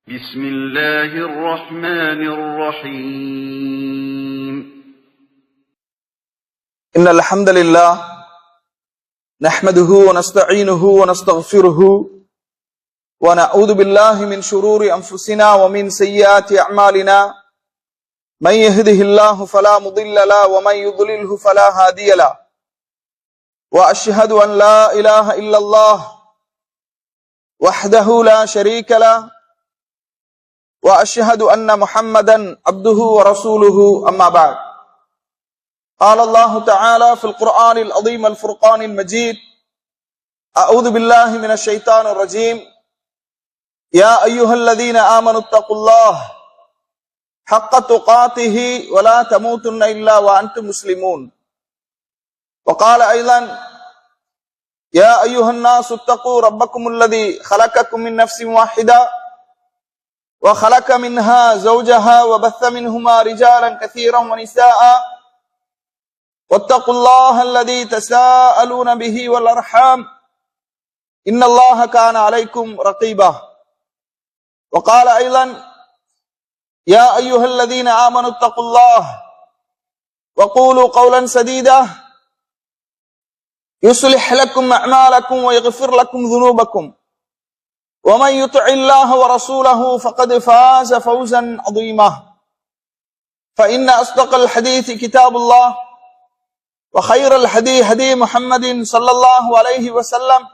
بسم الله الرحمن الرحيم إن الحمد لله نحمده ونستعينه ونستغفره ونعوذ بالله من شرور أنفسنا ومن سيئات أعمالنا من يهده الله فلا مضل له ومن يضلله فلا هادي له وأشهد أن لا إله إلا الله وحده لا شريك له وأشهد أن محمدا عبده ورسوله أما بعد قال الله تعالى في القرآن العظيم الفرقان المجيد أعوذ بالله من الشيطان الرجيم يا أيها الذين آمنوا اتقوا الله حق تقاته ولا تموتن إلا وأنتم مسلمون وقال أيضا يا أيها الناس اتقوا ربكم الذي خلقكم من نفس واحدة وخلق منها زوجها وبث منهما رجالا كثيرا ونساء واتقوا الله الذي تساءلون به والأرحام إن الله كان عليكم رقيبا وقال أيضا يا أيها الذين آمنوا اتقوا الله وقولوا قولا سديدا يصلح لكم أعمالكم ويغفر لكم ذنوبكم ومن يطع الله ورسوله فقد فاز فوزا عظيما فإن أصدق الحديث كتاب الله وخير الهدي هدي محمد صلى الله عليه وسلم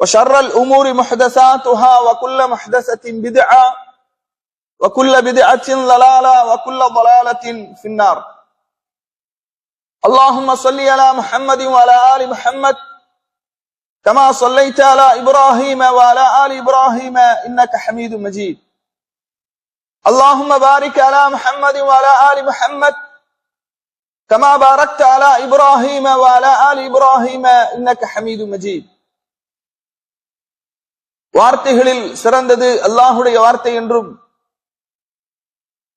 وشر الأمور محدثاتها وكل محدثة بدعة وكل بدعة ضلالة وكل ضلالة في النار اللهم صل على محمد وعلى آل محمد كما صليت على إبراهيم وعلى آل إبراهيم إنك حميد مجيد اللهم بارك على محمد وعلى آل محمد كما باركت على إبراهيم وعلى آل إبراهيم إنك حميد مجيد வார்த்தைகளில் சிறந்தது அல்லாஹ்வுடைய வார்த்தை என்றும்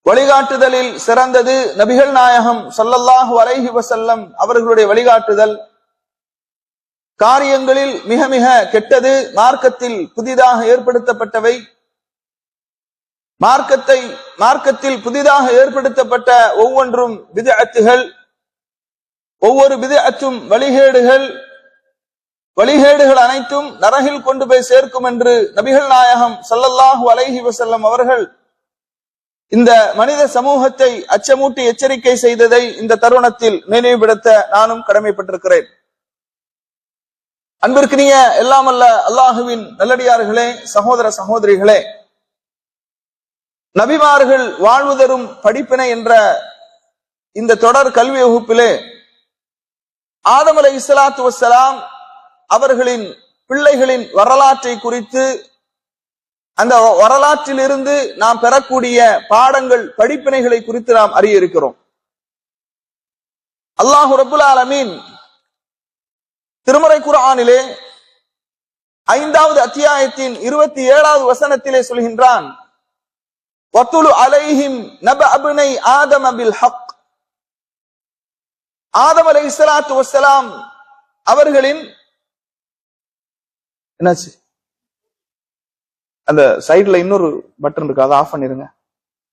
வழிகாட்டுதலில் சிறந்தது நபிகள் நாயகம் ஸல்லல்லாஹு அலைஹி வஸல்லம் அவர்களுடைய வழிகாட்டுதல், காரியங்களில் மிக மிக கெட்டது மார்க்கத்தில் புதிதாக ஏற்படுத்தப்பட்டவை, மார்க்கத்தில் புதிதாக ஏற்படுத்தப்பட்ட ஒவ்வொன்றும் பித்அத்துகள், ஒவ்வொரு பித்அத்தும் வழிகேடுகள் அனைத்தும் நரகில் கொண்டு போய் சேர்க்கும் என்று நபிகள் நாயகம் ஸல்லல்லாஹு அலைஹி வஸல்லம் அவர்கள் இந்த மனித சமூகத்தை அச்சமூட்டி எச்சரிக்கை செய்ததை இந்த தருணத்தில் நினைவுபடுத்த நானும் கடமைப்பட்டிருக்கிறேன். அன்பிற்கினிய எல்லாம் அல்ல அல்லாஹுவின் நல்லடியார்களே, சகோதர சகோதரிகளே, நபிமார்கள் வாழ்வு தரும் படிப்பினை என்ற இந்த தொடர் கல்வி வகுப்பிலே ஆதம் அலைஹிஸ்ஸலாத்து வஸ்ஸலாம் அவர்களின் பிள்ளைகளின் வரலாற்றை குறித்து, அந்த வரலாற்றிலிருந்து நாம் பெறக்கூடிய பாடங்கள் படிப்பினைகளை குறித்து நாம் அறிய இருக்கிறோம். அல்லாஹு ரப்புல் ஆலமீன் திருமறை குர்ஆனிலே 5வது அத்தியாயத்தின் 27வது வசனத்திலே சொல்கின்றான், வத்துலு அலைஹிம் நபஅ இப்னை ஆதம பில் ஹக். ஆதம் அலைஹிஸ்ஸலாத்து வஸ்ஸலாம் அவர்களின் என்னாச்சு, அந்த சைடுல இன்னொரு பட்டன் இருக்கு, அதை ஆஃப் பண்ணிருங்க.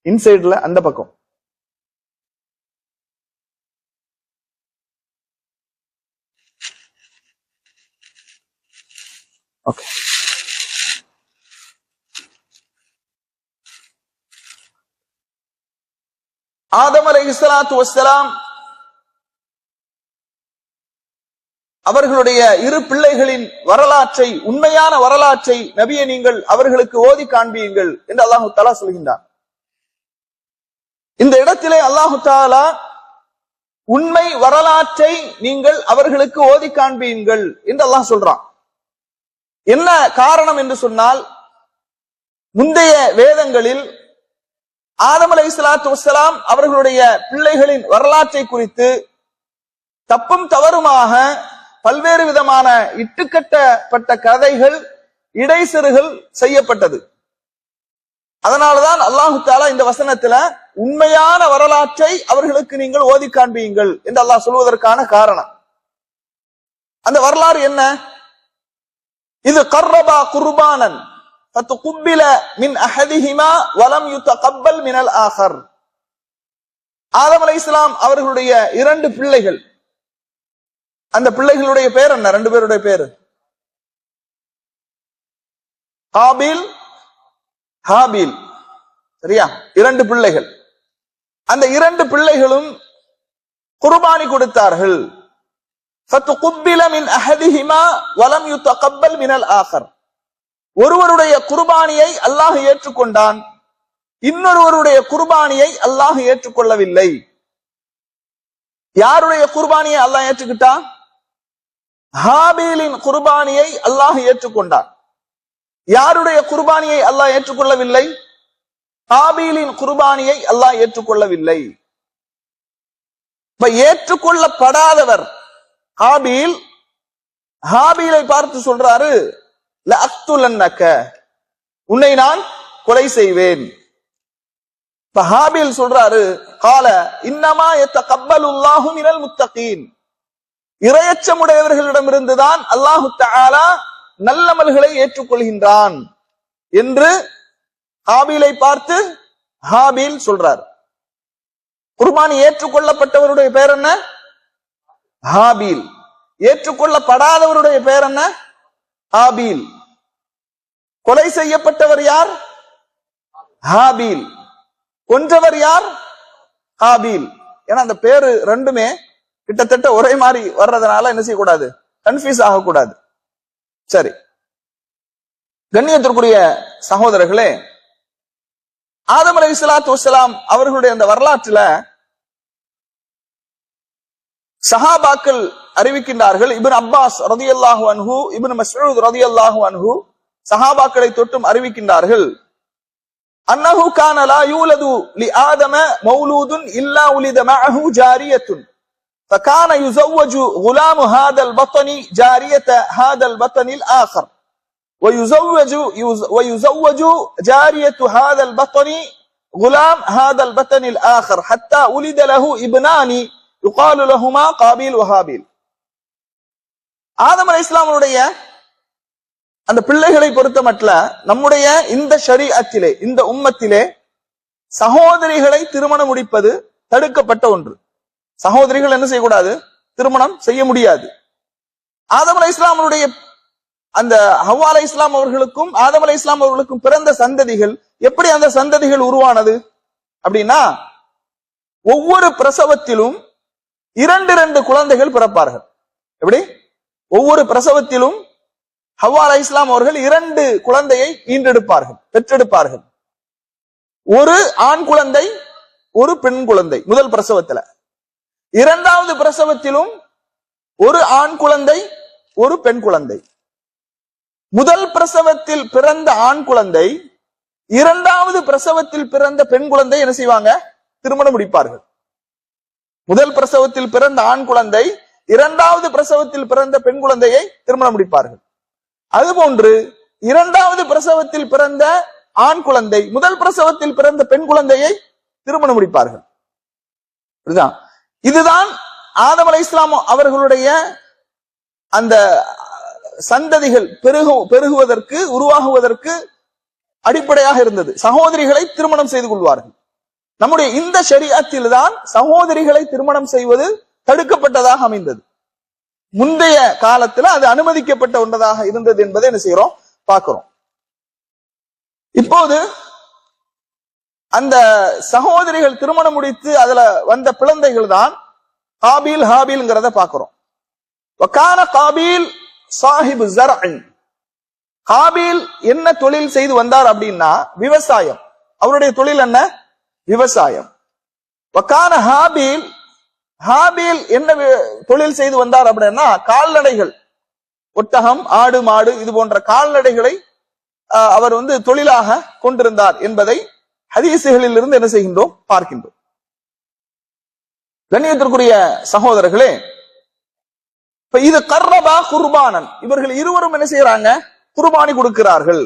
இன்சைட்ல அந்த பக்கம் ஓகே. ஆதம் அலைஹிஸ்ஸலாத்து வஸ்ஸலாம் அவர்களுடைய இரு பிள்ளைகளின் வரலாற்றை, உண்மையான வரலாற்றை நபியை நீங்கள் அவர்களுக்கு ஓதி காண்பியுங்கள் என்று அல்லாஹு தஆலா சொல்கின்றார். இந்த இடத்திலே அல்லாஹு தஆலா உண்மை வரலாற்றை நீங்கள் அவர்களுக்கு ஓதி காண்பியுங்கள் என்று அல்லாஹ் சொல்றான். என்ன காரணம் என்று சொன்னால், முந்தைய வேதங்களில் ஆதம் அலைஹிஸ்ஸலாத்து வஸ்ஸலாம் அவர்களுடைய பிள்ளைகளின் வரலாற்றை குறித்து தப்பும் தவறுமாக பல்வேறு விதமான இட்டுக்கட்டப்பட்ட கதைகள், இடைசறுகள் செய்யப்பட்டது. அதனாலதான் அல்லாஹு தஆலா இந்த வசனத்துல உண்மையான வரலாற்றை அவர்களுக்கு நீங்கள் ஓதி காண்பியுங்கள் என்று அல்லாஹ் சொல்வதற்கான காரணம். அந்த வரலாறு என்ன? இது கர்ரபா குர்பானன் ஃபதுகுப்பில மின் அஹதிஹிமா வலம் யுதகப்பல் மினல் ஆஹர். ஆதம் அலைஹிஸ்ஸலாம் அவர்களுடைய இரண்டு பிள்ளைகள். அந்த பிள்ளைகளுடைய பேர் என்ன? ரெண்டு பேருடைய பேரு காபில், ஹாபில். சரியா? இரண்டு பிள்ளைகள். அந்த இரண்டு பிள்ளைகளும் குர்பானி கொடுத்தார்கள். ஃபதுகுப்பில மின் அஹதிஹிமா வலம் யுதகப்பல் மினல் ஆஹர். ஒருவருடைய குர்பானியை அல்லாஹ் ஏற்றுக்கொண்டான், இன்னொருவருடைய குர்பானியை அல்லாஹ் ஏற்றுக்கொள்ளவில்லை. யாருடைய குர்பானியை அல்லாஹ் ஏற்றுக்கிட்டான்? ஹாபீலின் குர்பானியை அல்லாஹ் ஏற்றுக்கொண்டான். யாருடைய குர்பானியை அல்லாஹ் ஏற்றுக்கொள்ளவில்லை? காபீலின் குர்பானியை அல்லாஹ் ஏற்றுக்கொள்ளவில்லை. ஏற்றுக்கொள்ளப்படாதவர் ஹாபீல். ஹாபீலை பார்த்து சொல்றாரு, லஅக்துலன்னக, உன்னை நான் கொலை செய்வேன். ஹாபீல் சொல்றாரு, கால இன்னமா யதகப்பலுல்லாஹு மினல் முத்தகீன், இறையச்சமுடையவர்களிடமிருந்துதான் அல்லாஹு தஆலா நல்லமல்களை ஏற்றுக்கொள்கின்றான் என்று ஹாபீலை பார்த்து ஹாபீல் சொல்றார். குர்பானி ஏற்றுக்கொள்ளப்பட்டவருடைய பெயர் என்ன? ஹாபீல். ஏற்றுக்கொள்ளப்படாதவருடைய பெயர் என்ன? ஹாபீல். கொலை செய்யப்பட்டவர் யார்? ஹாபீல். கொன்றவர் யார்? ஹாபீல். ஏன்னா அந்த பேரு ரெண்டுமே கிட்டத்தட்ட ஒரே மாதிரி வர்றதுனால என்ன செய்யக்கூடாது, கன்ஃபியூஸ் ஆகக்கூடாது. சரி, கண்ணியத்திற்குரிய சகோதரர்களே, ஆதம் அலைஹிஸ்ஸலாத்து வஸ்ஸலாம் அவர்களுடைய அந்த வரலாற்றுல சஹாபாக்கள் அறிவிக்கின்றார்கள். இப்னு அப்பாஸ் ரலியல்லாஹு அன்ஹு, இப்னு மஸ்ஊத் ரலியல்லாஹு அன்ஹு சஹாபாக்களை தொட்டும் அறிவிக்கின்றார்கள். அன்னஹு கான லா யூலது லிஆதம மௌலூதுன் இல்லா உலித மஅஹு ஜாரியத்துன் فكان يزوج غلام هذا البطن جارية هذا البطن الآخر ويزوج جارية هذا البطن غلام هذا البطن الآخر حتى ولد له ابنان يقال لهما قابيل وهابيل. ஆதம் அலைஹிஸ்ஸலாமுடைய அந்த பிள்ளைகளை பொறுத்த மட்டும் நம்முடைய இந்த ஷரீஅத்திலே, இந்த உம்மத்திலே சகோதரிகளை திருமணம் முடிப்பது தடுக்கப்பட்ட ஒன்று. சகோதரிகள் என்ன செய்யக்கூடாது? திருமணம் செய்ய முடியாது. ஆதம் அலைஹிஸ்ஸலாமுடைய அந்த ஹவ்வா அலைஹிஸ்ஸலாம் அவர்களுக்கும் ஆதம் அலைஹிஸ்ஸலாம் அவர்களுக்கும் பிறந்த சந்ததிகள் எப்படி அந்த சந்ததிகள் உருவானது அப்படின்னா, ஒவ்வொரு பிரசவத்திலும் இரண்டு குழந்தைகள் பிறப்பார்கள். எப்படி? ஒவ்வொரு பிரசவத்திலும் ஹவ்வா அலைஹிஸ்ஸலாம் அவர்கள் 2 குழந்தையை ஈன்றெடுப்பார்கள், பெற்றெடுப்பார்கள். ஒரு ஆண் குழந்தை, ஒரு பெண் குழந்தை முதல் பிரசவத்துல. இரண்டாவது பிரசவத்திலும் ஒரு ஆண் குழந்தை, ஒரு பெண் குழந்தை. முதல் பிரசவத்தில் பிறந்த ஆண் குழந்தை இரண்டாவது பிரசவத்தில் பிறந்த பெண் குழந்தை என்ன செய்வாங்க? திருமணம் முடிப்பார்கள். முதல் பிரசவத்தில் பிறந்த ஆண் குழந்தை இரண்டாவது பிரசவத்தில் பிறந்த பெண் குழந்தையை திருமணம் முடிப்பார்கள். அதுபோன்று இரண்டாவது பிரசவத்தில் பிறந்த ஆண் குழந்தை முதல் பிரசவத்தில் பிறந்த பெண் குழந்தையை திருமணம் முடிப்பார்கள். இதுதான் ஆதம் அலைஹிஸ்ஸலாம் அவர்களுடைய அந்த சந்ததிகள் பெருகுவதற்கு, உருவாகுவதற்கு அடிப்படையாக இருந்தது. சகோதரிகளை திருமணம் செய்து கொள்வார்கள். நம்முடைய இந்த ஷரீஅத்தில் தான் சகோதரிகளை திருமணம் செய்வது தடுக்கப்பட்டதாக அமைந்தது. முந்தைய காலத்துல அது அனுமதிக்கப்பட்ட ஒன்றதாக இருந்தது என்பதை என்ன செய்யறோம், பார்க்கிறோம். இப்போது அந்த சகோதரிகள் திருமணம் முடித்து அதுல வந்த பிளந்தைகள் தான் காபீல் ஹாபீல்ங்கிறத பார்க்கிறோம். வகான காபீல் சாஹிபு ஸர்அன். காபீல் என்ன தொழில் செய்து வந்தார் அப்படின்னா விவசாயம். அவருடைய தொழில் என்ன? விவசாயம். வகான ஹாபீல், ஹாபீல் என்ன தொழில் செய்து வந்தார் அப்படின்னா கால்நடைகள், ஒட்டகம், ஆடு, மாடு இது போன்ற கால்நடைகளை அவர் தொழிலாக கொண்டிருந்தார் என்பதை ஹதீசுகளில் இருந்து என்ன செய்கின்றோம், பார்க்கின்றோம். கண்ணியத்திற்குரிய சகோதரர்களே, இப்ப இது கர்ரபா குர்பானன், இவர்கள் இருவரும் என்ன செய்யறாங்க, குர்பானி கொடுக்கிறார்கள்.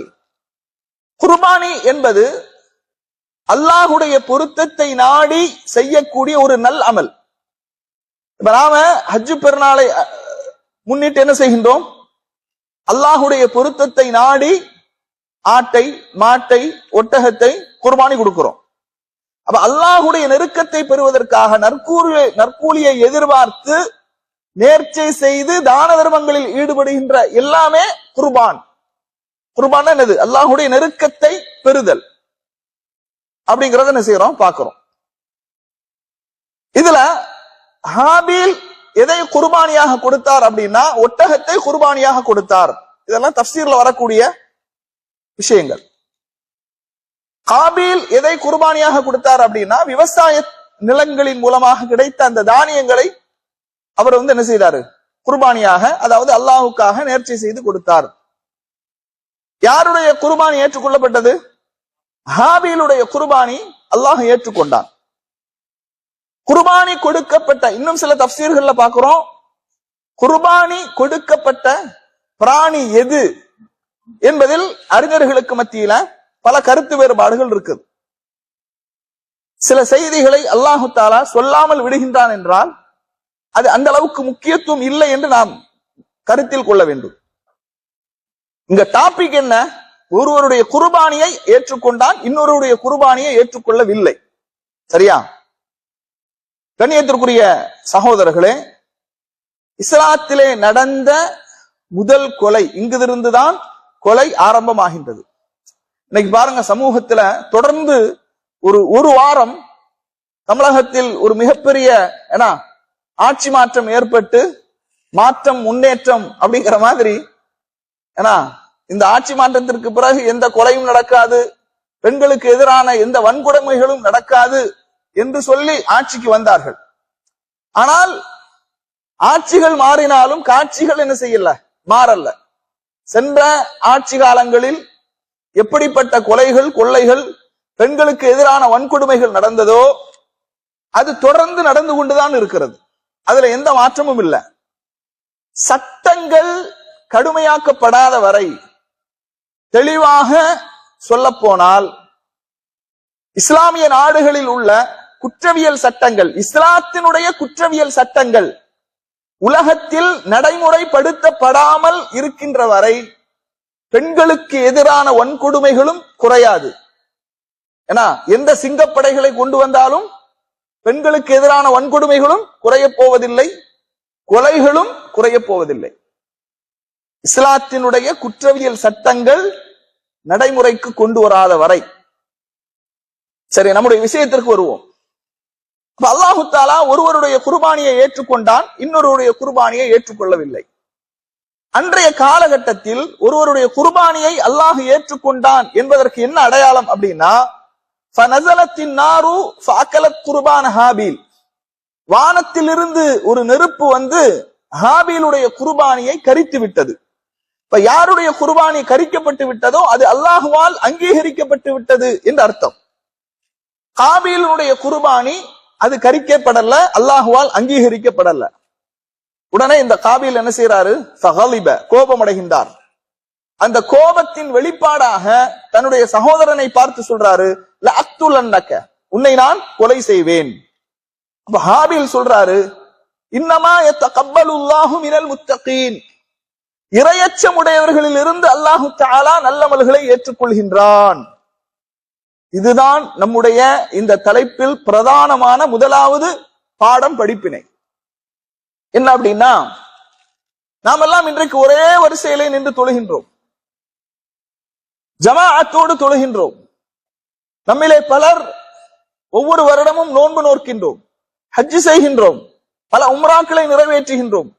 குர்பானி என்பது அல்லாஹுடைய பொருத்தத்தை நாடி செய்யக்கூடிய ஒரு நல் அமல். இப்ப நாம ஹஜ்ஜு பெருநாளை முன்னிட்டு என்ன செய்கின்றோம், அல்லாஹுடைய பொருத்தத்தை நாடி ஆட்டை, மாட்டை, ஒட்டகத்தை குர்பானி கொடுக்கிறோம். அப்ப அல்லாஹுடைய நெருக்கத்தை பெறுவதற்காக நற்கூலியை எதிர்பார்த்து நேர்ச்சை செய்து தான தர்மங்களில் ஈடுபடுகின்ற எல்லாமே குர்பான். குர்பான் என்னது? அல்லாஹுடைய நெருக்கத்தை பெறுதல் அப்படிங்கறத என்ன செய்யறோம், பார்க்கிறோம். இதுல ஹாபீல் எதை குர்பானியாக கொடுத்தார் அப்படின்னா ஒட்டகத்தை குர்பானியாக கொடுத்தார். இதெல்லாம் தஃப்சீர்ல வரக்கூடிய விஷயங்கள். காபீல் எதை குர்பானியாக கொடுத்தார் அப்படின்னா விவசாய நிலங்களின் மூலமாக கிடைத்த அந்த தானியங்களை அவர் என்ன செய்தாரு, குர்பானியாக, அதாவது அல்லாஹுக்காக நேர்ச்சை செய்து கொடுத்தார். யாருடைய குர்பானி ஏற்றுக்கொள்ளப்பட்டது? ஹாபீலுடைய குர்பானி அல்லாஹ் ஏற்றுக்கொண்டான். குர்பானி கொடுக்கப்பட்ட, இன்னும் சில தஃப்சீர்கள்ல பார்க்கிறோம், குர்பானி கொடுக்கப்பட்ட பிராணி எது என்பதில் அறிஞர்களுக்கு மத்தியில பல கருத்து வேறுபாடுகள் இருக்கு. சில செய்திகளை அல்லாஹு தாலா சொல்லாமல் விடுகின்றான் என்றால் அது அந்த அளவுக்கு முக்கியத்துவம் இல்லை என்று நாம் கருத்தில் கொள்ள வேண்டும். இங்க டாபிக் என்ன? ஒருவருடைய குர்பானியை ஏற்றுக்கொண்டான், இன்னொருடைய குர்பானியை ஏற்றுக்கொள்ளவில்லை. சரியா? கண்ணியத்திற்குரிய சகோதரர்களே, இஸ்லாத்திலே நடந்த முதல் கொலை இங்கிருந்துதான் கொலை ஆரம்பமாகின்றது. இன்னைக்கு பாருங்க, சமூகத்துல தொடர்ந்து ஒரு வாரம் தமிழகத்தில் ஒரு மிகப்பெரிய ஆட்சி மாற்றம் ஏற்பட்டு மாற்றம் முன்னேற்றம் அப்படிங்கிற மாதிரி, இந்த ஆட்சி மாற்றத்திற்கு பிறகு எந்த கொலையும் நடக்காது, பெண்களுக்கு எதிரான எந்த வன்கொடுமைகளும் நடக்காது என்று சொல்லி ஆட்சிக்கு வந்தார்கள். ஆனால் ஆட்சிகள் மாறினாலும் காட்சிகள் என்ன செய்யல, மாறல்ல. சென்ற ஆட்சி காலங்களில் எப்படிப்பட்ட கொலைகள், கொள்ளைகள், பெண்களுக்கு எதிரான வன்கொடுமைகள் நடந்ததோ அது தொடர்ந்து நடந்து கொண்டுதான் இருக்கிறது. அதுல எந்த மாற்றமும் இல்லை. சட்டங்கள் கடுமையாக்கப்படாத வரை, தெளிவாக சொல்ல போனால் இஸ்லாமிய நாடுகளில் உள்ள குற்றவியல் சட்டங்கள், இஸ்லாத்தினுடைய குற்றவியல் சட்டங்கள் உலகத்தில் நடைமுறைப்படுத்தப்படாமல் இருக்கின்ற வரை பெண்களுக்கு எதிரான வன்கொடுமைகளும் குறையாது. ஏன்னா எந்த சிங்கப்படைகளை கொண்டு வந்தாலும் பெண்களுக்கு எதிரான வன்கொடுமைகளும் குறைய போவதில்லை, கொலைகளும் குறைய போவதில்லை. இஸ்லாத்தினுடைய குற்றவியல் சட்டங்கள் நடைமுறைக்கு கொண்டு வராத வரை. சரி, நம்முடைய விஷயத்திற்கு வருவோம். அல்லாஹு தாலா ஒருவருடைய குர்பானியை ஏற்றுக்கொண்டான், இன்னொருடைய குர்பானியை ஏற்றுக்கொள்ளவில்லை. அன்றைய காலகட்டத்தில் ஒருவருடைய குர்பானியை அல்லாஹ் ஏற்றுக்கொண்டான் என்பதற்கு என்ன அடையாளம் அப்படின்னா, ஹாபீல், வானத்திலிருந்து ஒரு நெருப்பு வந்து ஹாபீலுடைய குர்பானியை கரித்து விட்டது. இப்ப யாருடைய குர்பானி கரிக்கப்பட்டு விட்டதோ அது அல்லாஹுவால் அங்கீகரிக்கப்பட்டு விட்டது என்று அர்த்தம். காபீலுடைய குர்பானி அது கரிக்கப்படல, அல்லாஹுவால் அங்கீகரிக்கப்படல. உடனே இந்த காபீல் என்ன செய்யறாரு? கோபம் அடைகின்றார். அந்த கோபத்தின் வெளிப்பாடாக தன்னுடைய சகோதரனை பார்த்து சொல்றாரு, உன்னை நான் கொலை செய்வேன். அப்ப ஹாபீல் சொல்றாரு, இன்னமா யத்தகப்பலுல்லாஹு மினல் முத்தகீன், இறையச்சமுடையவர்களில் இருந்து அல்லாஹு தஆலா நல்லமல்களை ஏற்றுக்கொள்கின்றான். இதுதான் நம்முடைய இந்த தலைப்பில் பிரதானமான முதலாவது பாடம், படிப்பினை. என்ன அப்படின்னா, நாம் எல்லாம் இன்றைக்கு ஒரே வரிசையிலே நின்று தொழுகின்றோம், ஜமாஅத்தோடு தொழுகின்றோம். நம்மிலே பலர் ஒவ்வொரு வருடமும் நோன்பு நோக்கின்றோம், ஹஜ் செய்கின்றோம், பல உம்ராக்களை நிறைவேற்றுகின்றோம்,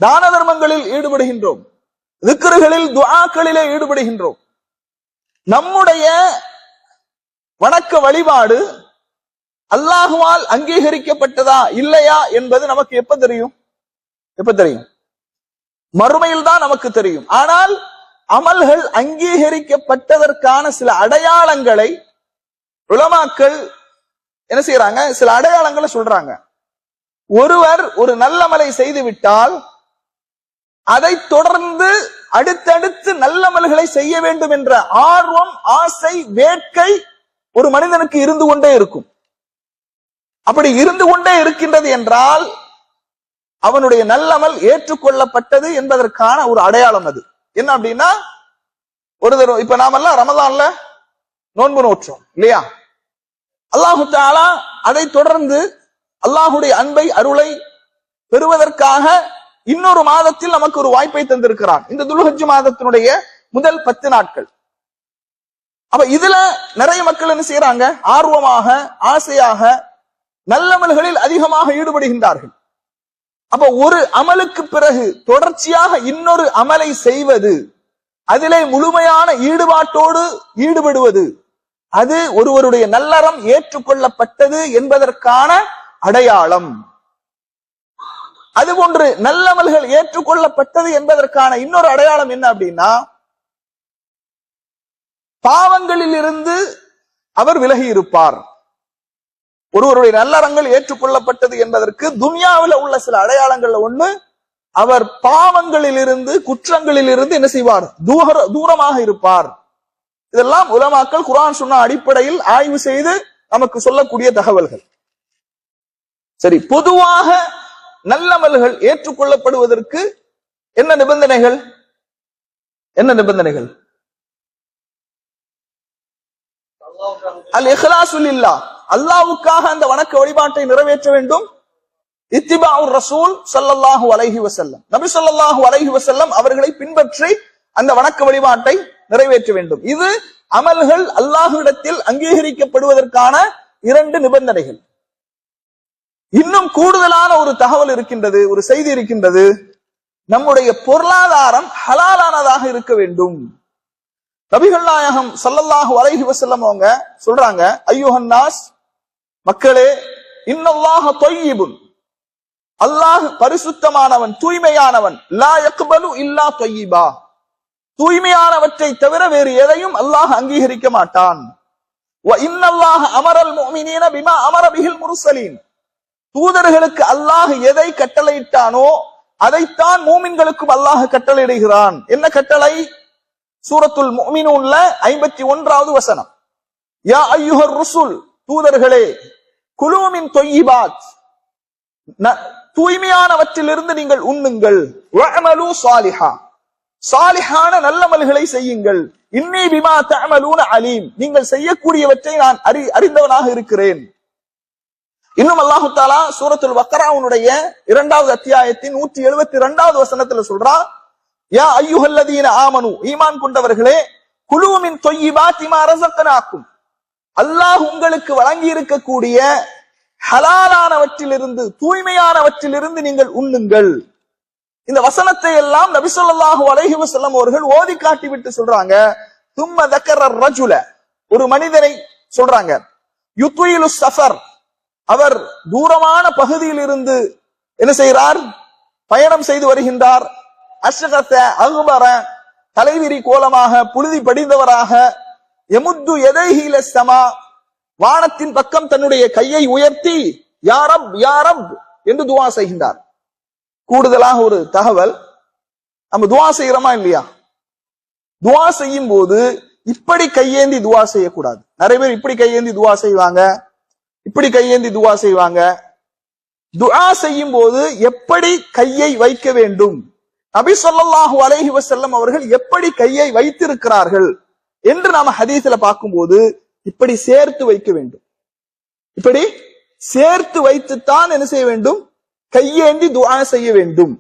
தான தர்மங்களில் ஈடுபடுகின்றோம், திக்ருகளில் துஆக்களிலே ஈடுபடுகின்றோம். நம்முடைய வணக்க வழிபாடு அல்லாஹுவால் அங்கீகரிக்கப்பட்டதா இல்லையா என்பது நமக்கு எப்ப தெரியும்? மறுமையில் தான் நமக்கு தெரியும். ஆனால் அமல்கள் அங்கீகரிக்கப்பட்டதற்கான சில அடையாளங்களை உலமாக்கள் என்ன செய்யறாங்க? சில அடையாளங்களை சொல்றாங்க. ஒருவர் ஒரு நல்லமலை செய்து விட்டால் அதை தொடர்ந்து அடுத்தடுத்து நல்லமல்களை செய்ய வேண்டும் என்ற ஆர்வம், ஆசை, வேட்கை ஒரு மனிதனுக்கு இருந்து கொண்டே இருக்கும். அப்படி இருந்து கொண்டே இருக்கின்றது என்றால் அவனுடைய நல்லமல் ஏற்றுக்கொள்ளப்பட்டது என்பதற்கான ஒரு அடையாளம். அது என்ன அப்படின்னா, ஒரு தடவை இப்ப நாமெல்லாம் ரமலான்ல நோன்பு நோற்றோம் இல்லையா? அல்லாஹு தஆலா அதை தொடர்ந்து அல்லாஹுடைய அன்பை அருளை பெறுவதற்காக இன்னொரு மாதத்தில் நமக்கு ஒரு வாய்ப்பை தந்திருக்கிறான். இந்த துல்ஹஜ் மாதத்தினுடைய முதல் 10 நாட்கள். அப்ப இதுல நிறைய மக்கள் என்ன செய்யறாங்க? ஆர்வமாக, ஆசையாக நல்லமல்களில் அதிகமாக ஈடுபடுகின்றார்கள். அப்ப ஒரு அமலுக்கு பிறகு தொடர்ச்சியாக இன்னொரு அமலை செய்வது, அதிலே முழுமையான ஈடுபாட்டோடு ஈடுபடுவது, அது ஒருவருடைய நல்லறம் ஏற்றுக்கொள்ளப்பட்டது என்பதற்கான அடையாளம். அதுபோன்று நல்லமல்கள் ஏற்றுக்கொள்ளப்பட்டது என்பதற்கான இன்னொரு அடையாளம் என்ன அப்படின்னா, பாவங்களில் இருந்து அவர் விலகி இருப்பார். ஒருவருடைய நல்லறங்கள் ஏற்றுக்கொள்ளப்பட்டது என்பதற்கு துன்யாவில் உள்ள சில அடையாளங்கள் ஒண்ணு, அவர் பாவங்களில் இருந்து குற்றங்களில் இருந்து என்ன செய்வார்? தூரமாக இருப்பார். இதெல்லாம் உலமாக்கள் குர்ஆன் சுன்னா அடிப்படையில் ஆய்வு செய்து நமக்கு சொல்லக்கூடிய தகவல்கள். சரி, பொதுவாக நல்லமல்கள் ஏற்றுக்கொள்ளப்படுவதற்கு என்ன நிபந்தனைகள்? என்ன நிபந்தனைகள்? அல் இஹ்லாசு லில்லாஹ், அல்லாஹ்வுக்காக அந்த வணக்க வழிபாட்டை நிறைவேற்ற வேண்டும். இத்திபாஉர் ரசூல் ஸல்லல்லாஹு அலைஹி வஸல்லம், நபி ஸல்லல்லாஹு அலைஹி வஸல்லம் அவர்களை பின்பற்றி அந்த வணக்க வழிபாட்டை நிறைவேற்ற வேண்டும். இது அமல்கள் அல்லாஹ்விடத்தில் அங்கீகரிக்கப்படுவதற்கான 2 நிபந்தனைகள். இன்னும் கூடுதலான ஒரு தகவல் இருக்கின்றது, ஒரு செய்தி இருக்கின்றது. நம்முடைய பொருளாதாரம் ஹலாலானதாக இருக்க வேண்டும். நபிகள் நாயகம் ஸல்லல்லாஹு அலைஹி வஸல்லம் அவங்க சொல்றாங்க, அய்யுஹன் நாஸ், மக்களே, இன்னல்லாஹ தய்யிபுன், அல்லாஹ் பரிசுத்தமானவன், தூய்மையானவன், லா யக்பலு இல்லா தய்யிபா, தூய்மையானவற்றை தவிர வேறு எதையும் அல்லாஹ் அங்கீகரிக்க மாட்டான். வ இன்னல்லாஹ அமரல் முஃமினீன பிமா அமர பிஹில் முர்ஸலீன், தூதர்களுக்கு அல்லாஹ் எதை கட்டளையிட்டானோ அதைத்தான் மூமின்களுக்கும் அல்லாஹ் கட்டளையிடுகிறான். என்ன கட்டளை? சூரத்துல் முஃமினூன்ல 51வது வசனம், யா அய்யுஹர் ருசுல், தூதர்களே, குலூ மின் தொய்யிபாத், தூய்மையானவற்றிலிருந்து நீங்கள் உண்ணுங்கள், வஅமலு சாலிஹா, சாலிஹான நல்லமல்களை செய்யுங்கள், இன்னி பிமா தஅமலூன அலீம், நீங்கள் செய்யக்கூடியவற்றை நான் அறிந்தவனாக இருக்கிறேன். இன்னும் அல்லாஹு தஆலா சூரத்துல் பக்ராவுடைய 2வது அத்தியாயத்தின் 172வது வசனத்துல சொல்றான், யா அய்யுஹல்லதீன ஆமனு, ஈமான் கொண்டவர்களே, குலூ மின் தொய்யிபாத்தி மா ரஸக்னாக்கும், அல்லாஹ் உங்களுக்கு வழங்கி இருக்கக்கூடிய ஹலாலானவற்றிலிருந்து, தூய்மையானவற்றிலிருந்து நீங்கள் உண்ணுங்கள். இந்த வசனத்தை எல்லாம் நபி ஸல்லல்லாஹு அலைஹி வஸல்லம் அவர்கள் ஓதி காட்டிவிட்டு சொல்றாங்க, தும்ம தக்கர ரஜுல, ஒரு மனிதனை சொல்றாங்க, யுத்வீலு ஸஃபர், அவர் தூரமான பகுதியில் இருந்து என்ன செய்கிறார்? பயணம் செய்து வருகின்றார். அஷ்கஸ அக்பர, தலைவிரி கோலமாக, புழுதி படிந்தவராக, யமுத்து யதைஹி இலஸ் ஸமா, வானத்தின் பக்கம் தன்னுடைய கையை உயர்த்தி யா ரப் யா ரப் என்று துஆ செய்கின்றார். கூடுதலாக ஒரு தகவல், நம்ம துஆ செய்யறோமா இல்லையா? துஆ செய்யும் போது இப்படி கையேந்தி துஆ செய்யக்கூடாது. நிறைய பேர் இப்படி கையேந்தி துஆ செய்வாங்க, இப்படி கையேந்தி துஆ செய்வாங்க. துஆ செய்யும் போது எப்படி கையை வைக்க வேண்டும், நபி ஸல்லல்லாஹு அலைஹி வஸல்லம் அவர்கள் எப்படி கையை வைத்திருக்கிறார்கள் என்று நாம ஹதீஸ்ல பார்க்கும்போது இப்படி சேர்த்து வைக்க வேண்டும். இப்படி சேர்த்து வைத்துத்தான் என்ன செய்ய வேண்டும்? கையேந்தி துஆ செய்ய வேண்டும்.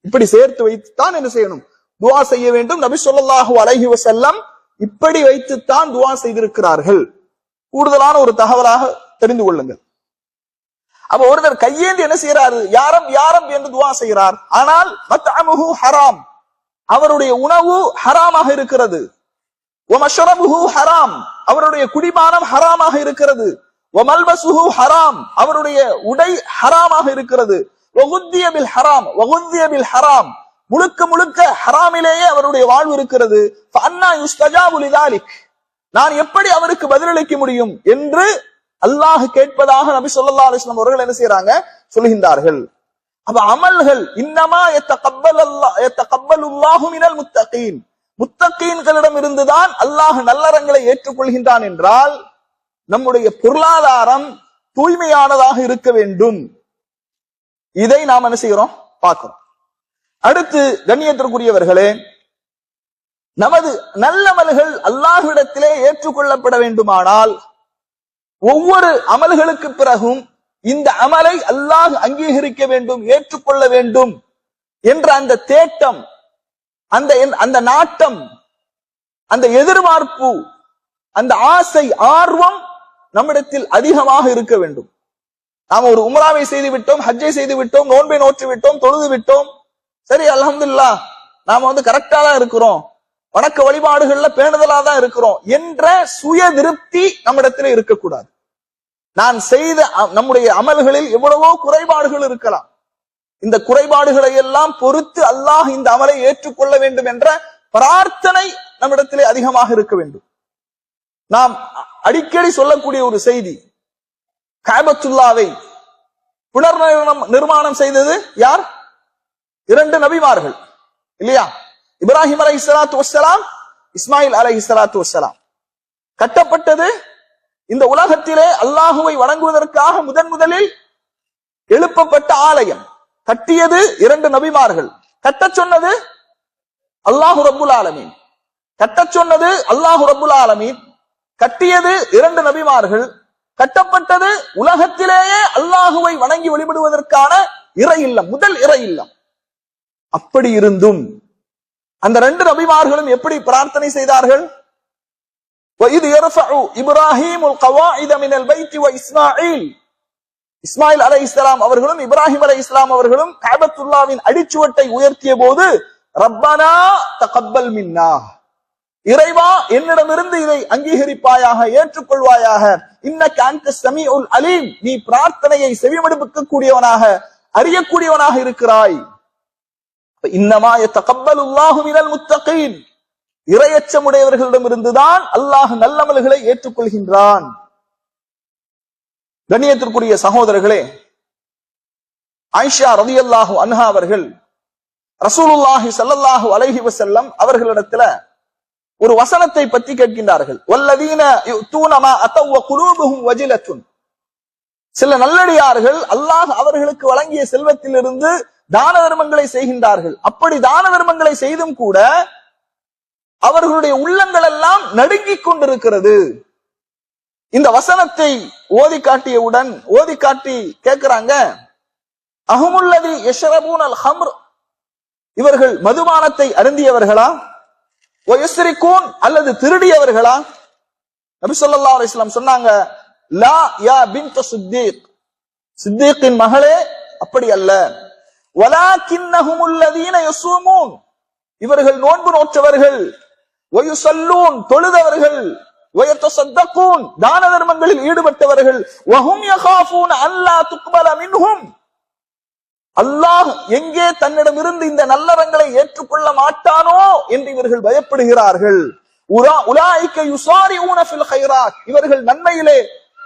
இப்படி சேர்த்து வைத்துத்தான் என்ன செய்யணும்? துஆ செய்ய வேண்டும். நபி ஸல்லல்லாஹு அலைஹி வஸல்லம் இப்படி வைத்துத்தான் துஆ செய்திருக்கிறார்கள். கூடுதலான ஒரு தகவலாக தெரிந்து கொள்ளுங்கள். அப்ப ஒருத்தர் கையேந்தி என்ன செய்யறாரு? யாரம் யாரம் என்று துஆ செய்கிறார். ஆனால் மத்அமுஹு ஹராம், அவருடைய உணவு ஹராமாக இருக்கிறது. வமஷ்ரபுஹு ஹராம், அவருடைய குடிபானம் ஹராமாக இருக்கிறது. வமல்பசுஹு ஹராம், அவருடைய உடை ஹராமாக இருக்கிறது. வகுத்திய பில் ஹராம், வகுத்திய பில் ஹராம், முழுக்க முழுக்க ஹராமிலேயே அவருடைய வாழ்வு இருக்கிறது. ஃபஅன்னா யுஸ்தஜாபு லிதாலிக், நான் எப்படி அவருக்கு பதிலளிக்க முடியும் என்று அல்லாஹ் கேட்பதாக நபி ஸல்லல்லாஹு அலைஹி வஸல்லம் அவர்கள் என்ன செய்றாங்க? சொல்கின்றார்கள். அப்ப அமல்கள் இன்னமா யத்தகப்பலுல்லாஹு மினல் முத்தகீன், முத்தகீன்களிடம் இருந்துதான் அல்லாஹ் நல்லறங்களை ஏற்றுக்கொள்கின்றான் என்றால் நம்முடைய பொருளாதாரம் தூய்மையானதாக இருக்க வேண்டும். இதை நாம் என்ன செய்கிறோம்? பார்க்கிறோம். அடுத்து கண்ணியத்திற்குரியவர்களே, நமது நல்லமல்கள் அல்லாஹ்விடத்திலே ஏற்றுக்கொள்ளப்பட வேண்டுமானால் ஒவ்வொரு அமல்களுக்கு பிறகும் இந்த அமலை அல்லாஹ் அங்கீகரிக்க வேண்டும், ஏற்றுக்கொள்ள வேண்டும் என்ற அந்த தேட்டம், அந்த நாட்டம், அந்த எதிர்பார்ப்பு, அந்த ஆசை, ஆர்வம் நம்மிடத்தில் அதிகமாக இருக்க வேண்டும். நாம ஒரு உம்ராவை செய்து விட்டோம், ஹஜ்ஜை செய்து விட்டோம், நோன்பை நோற்று விட்டோம், தொழுது விட்டோம், சரி அல்ஹம்துலில்லாஹ் நாம கரெக்டா தான் இருக்கிறோம், வணக்க வழிபாடுகள்ல பேணுதலா தான் இருக்கிறோம் என்ற சுய திருப்தி நம்மிடத்தில் இருக்கக்கூடாது. நான் செய்த நம்முடைய அமல்களில் எவ்வளவோ குறைபாடுகள் இருக்கலாம், இந்த குறைபாடுகளை எல்லாம் பொறுத்து அல்லாஹ் இந்த அமலை ஏற்றுக்கொள்ள வேண்டும் என்ற பிரார்த்தனை நம்மிடத்திலே அதிகமாக இருக்க வேண்டும். நாம் அடிக்கடி சொல்லக்கூடிய ஒரு செய்தி, காபத்துல்லாவை புனர் நிர்மாணம் செய்தது யார்? 2 நபிமார்கள் இல்லையா? இப்ராஹிம் அலைஹிஸ்ஸலாத்து வஸ்ஸலாம், இஸ்மாயில் அலைஹிஸ்ஸலாத்து வஸ்ஸலாம். கட்டப்பட்டது இந்த உலகத்திலே அல்லாஹுவை வணங்குவதற்காக முதலில் எழுப்பப்பட்ட ஆலயம். கட்டியது 2 நபிமார்கள். கட்டச் சொன்னது அல்லாஹு ரப்புல் ஆலமீன். கட்டச் சொன்னது அல்லாஹு ரப்புல் ஆலமீன். கட்டியது 2 நபிமார்கள். கட்டப்பட்டது உலகத்திலேயே அல்லாஹுவை வணங்கி வழிபடுவதற்கான இறை இல்லம், முதல் இறை இல்லம். அப்படி இருந்தும் அந்த 2 நபிமார்களும் எப்படி பிரார்த்தனை செய்தார்கள்? وَإِذْ يَرْفَعُ إِبْرَاهِيمُ الْقَوَاعِدَ مِنَ الْبَيْتِ وَإِسْمَاعِيل, இஸ்மாயில் அலைஹிஸ்ஸலாம் அவர்களும் இப்ராஹிம் அலைஹிஸ்ஸலாம் அவர்களும் காபத்துல்லாவின் அடிச்சுவட்டை உயர்த்திய போது ரப்பனா தகப்பல் மின்னா, இறைவா என்னிடமிருந்து இதை அங்கீகரிப்பாயாக, ஏற்றுக்கொள்வாயாக, இன்னக அன்த ஸமீஉல் அலீம், நீ பிரார்த்தனையை செவிமடுக்க கூடியவனாக, அறியக்கூடியவனாக இருக்கிறாய். இன்னமா யதகப்பலுல்லாஹு மினல் முத்தகீன், இறையச்சமுடையவர்களிடமிருந்துதான் அல்லாஹ் நல்லமல்களை ஏற்றுக்கொள்கின்றான். கண்ணியத்திற்குரிய சகோதரர்களே, ஆயிஷா ரலியல்லாஹு அன்ஹா அவர்கள் ரசூலுல்லாஹி ஸல்லல்லாஹு அலைஹி வஸல்லம் அவர்களிடத்துல ஒரு வசனத்தை பற்றி கேட்கின்றார்கள். வல்லதீன யுத்தூன மா அதவ் வ குலூபுஹும் வஜிலத்துன், சில நல்லடியார்கள் அல்லாஹ் அவர்களுக்கு வழங்கிய செல்வத்திலிருந்து தான தர்மங்களை செய்கின்றார்கள். அப்படி தான தர்மங்களை செய்தும் கூட அவர்களுடைய உள்ளங்கள் எல்லாம் நடுங்கிக் கொண்டிருக்கிறது. இந்த வசனத்தை ஓதி காட்டி கேட்கிறாங்க, அஹுமுல்லதி யஷ்ரபூனல் ஹம்ர், இவர்கள் மதுபானத்தை அருந்தியவர்களா? வயஸ்ரிகூன், அல்லது திருடியவர்களா? நபி ஸல்லல்லாஹு அலைஹி வஸல்லம் சொன்னாங்க, லா யா பின்த் சித்தீக், சித்தீக்கின் மகளே அப்படி அல்ல. வலாகின்னஹுமுல்லதீன யஸூமூன், இவர்கள் நோன்பு நோற்றவர்கள், வயுஸல்லூன், தொழுதவர்கள், வயத்தஸத்தகூன், தான தர்மங்களில் ஈடுபட்டவர்கள், வஹும் யகாஃபூன அல்லா துக்பல மின்ஹும், அல்லாஹ் எங்கே தன்னிடமிருந்து இந்த நல்லறங்களை ஏற்றுக்கொள்ள மாட்டானோ என்று இவர்கள் பயப்படுகிறார்கள். உலாயிக யுஸாரிஊன ஃபில் கைராத், இவர்கள் நன்மையிலே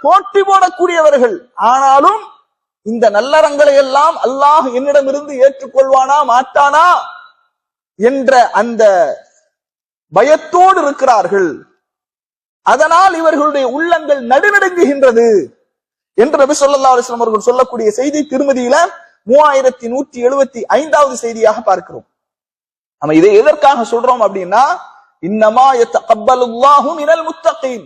போட்டி போடக்கூடியவர்கள். ஆனாலும் இந்த நல்லறங்களை எல்லாம் அல்லாஹ் என்னிடமிருந்து ஏற்றுக்கொள்வானா மாட்டானா என்ற அந்த பயத்தோடு இருக்கிறார்கள். அதனால் இவர்களுடைய உள்ளங்கள் நடுநடுங்குகின்றது என்று நபி ஸல்லல்லாஹு அலைஹி வஸல்லம் அவர்கள் சொல்லக்கூடிய செய்தி திருமதியில 3175வது செய்தியாக பார்க்கிறோம். நம்ம இதை எதற்காக சொல்றோம் அப்படின்னா, இன்னமா யதகப்பலுல்லாஹு மினல் முத்தகீன்,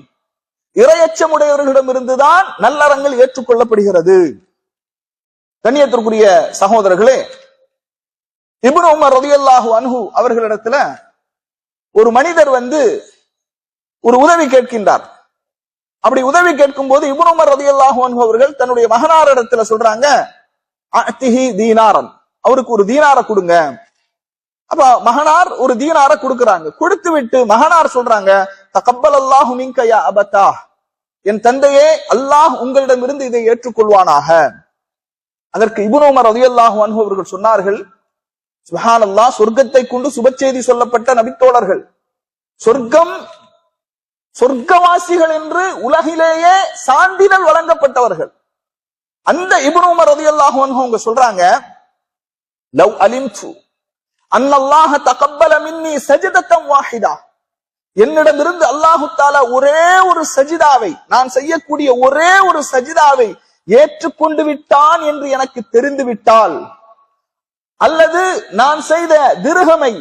இறையச்சமுடையவர்களிடமிருந்துதான் நல்லறங்கள் ஏற்றுக்கொள்ளப்படுகிறது. கண்ணியத்திற்குரிய சகோதரர்களே, இப்னு உமர் ரலியல்லாஹு அன்ஹு அவர்களிடத்துல ஒரு மனிதர் ஒரு உதவி கேட்கின்றார். அப்படி உதவி கேட்கும் போது இப்னு உமர் ரலியல்லாஹு அன்ஹு அவர்கள் தன்னுடைய மகனாரிடத்துல சொல்றாங்க, அத்திஹி தீனாரன், அவருக்கு ஒரு தீனார கொடுங்க. அப்ப மகனார் ஒரு தீனார கொடுக்கறாங்க. கொடுத்து விட்டு மகனார் சொல்றாங்க, தகப்பலல்லாஹு மின்க யா அபதா, என் தந்தையே அல்லாஹ் உங்களிடமிருந்து இதை ஏற்றுக்கொள்வானாக. அதற்கு இப்னு உமர் ரலியல்லாஹு அன்ஹு அவர்கள் சொன்னார்கள், சுப்ஹானல்லாஹ், சொர்க்கத்தை கொண்டு சுபச்செய்தி சொல்லப்பட்ட நபித்தோழர்கள், சொர்க்கவாசிகள் என்று உலகிலேயே சான்றிதழ் வழங்கப்பட்டவர்கள். அந்த இப்னு உமர் ரலியல்லாஹு அன்ஹு அவங்க சொல்றாங்க, லவ் அலிம்து அன்னல்லாஹ தகப்பல மின்னி சஜதத்தன் வாஹிதா, என்னிடமிருந்து அல்லாஹு தஆலா ஒரே ஒரு சஜிதாவை, நான் செய்யக்கூடிய ஒரே ஒரு சஜிதாவை ஏற்றுக்கொண்டு விட்டான் என்று எனக்கு தெரிந்து விட்டால், அல்லது நான் செய்த திர்ஹமை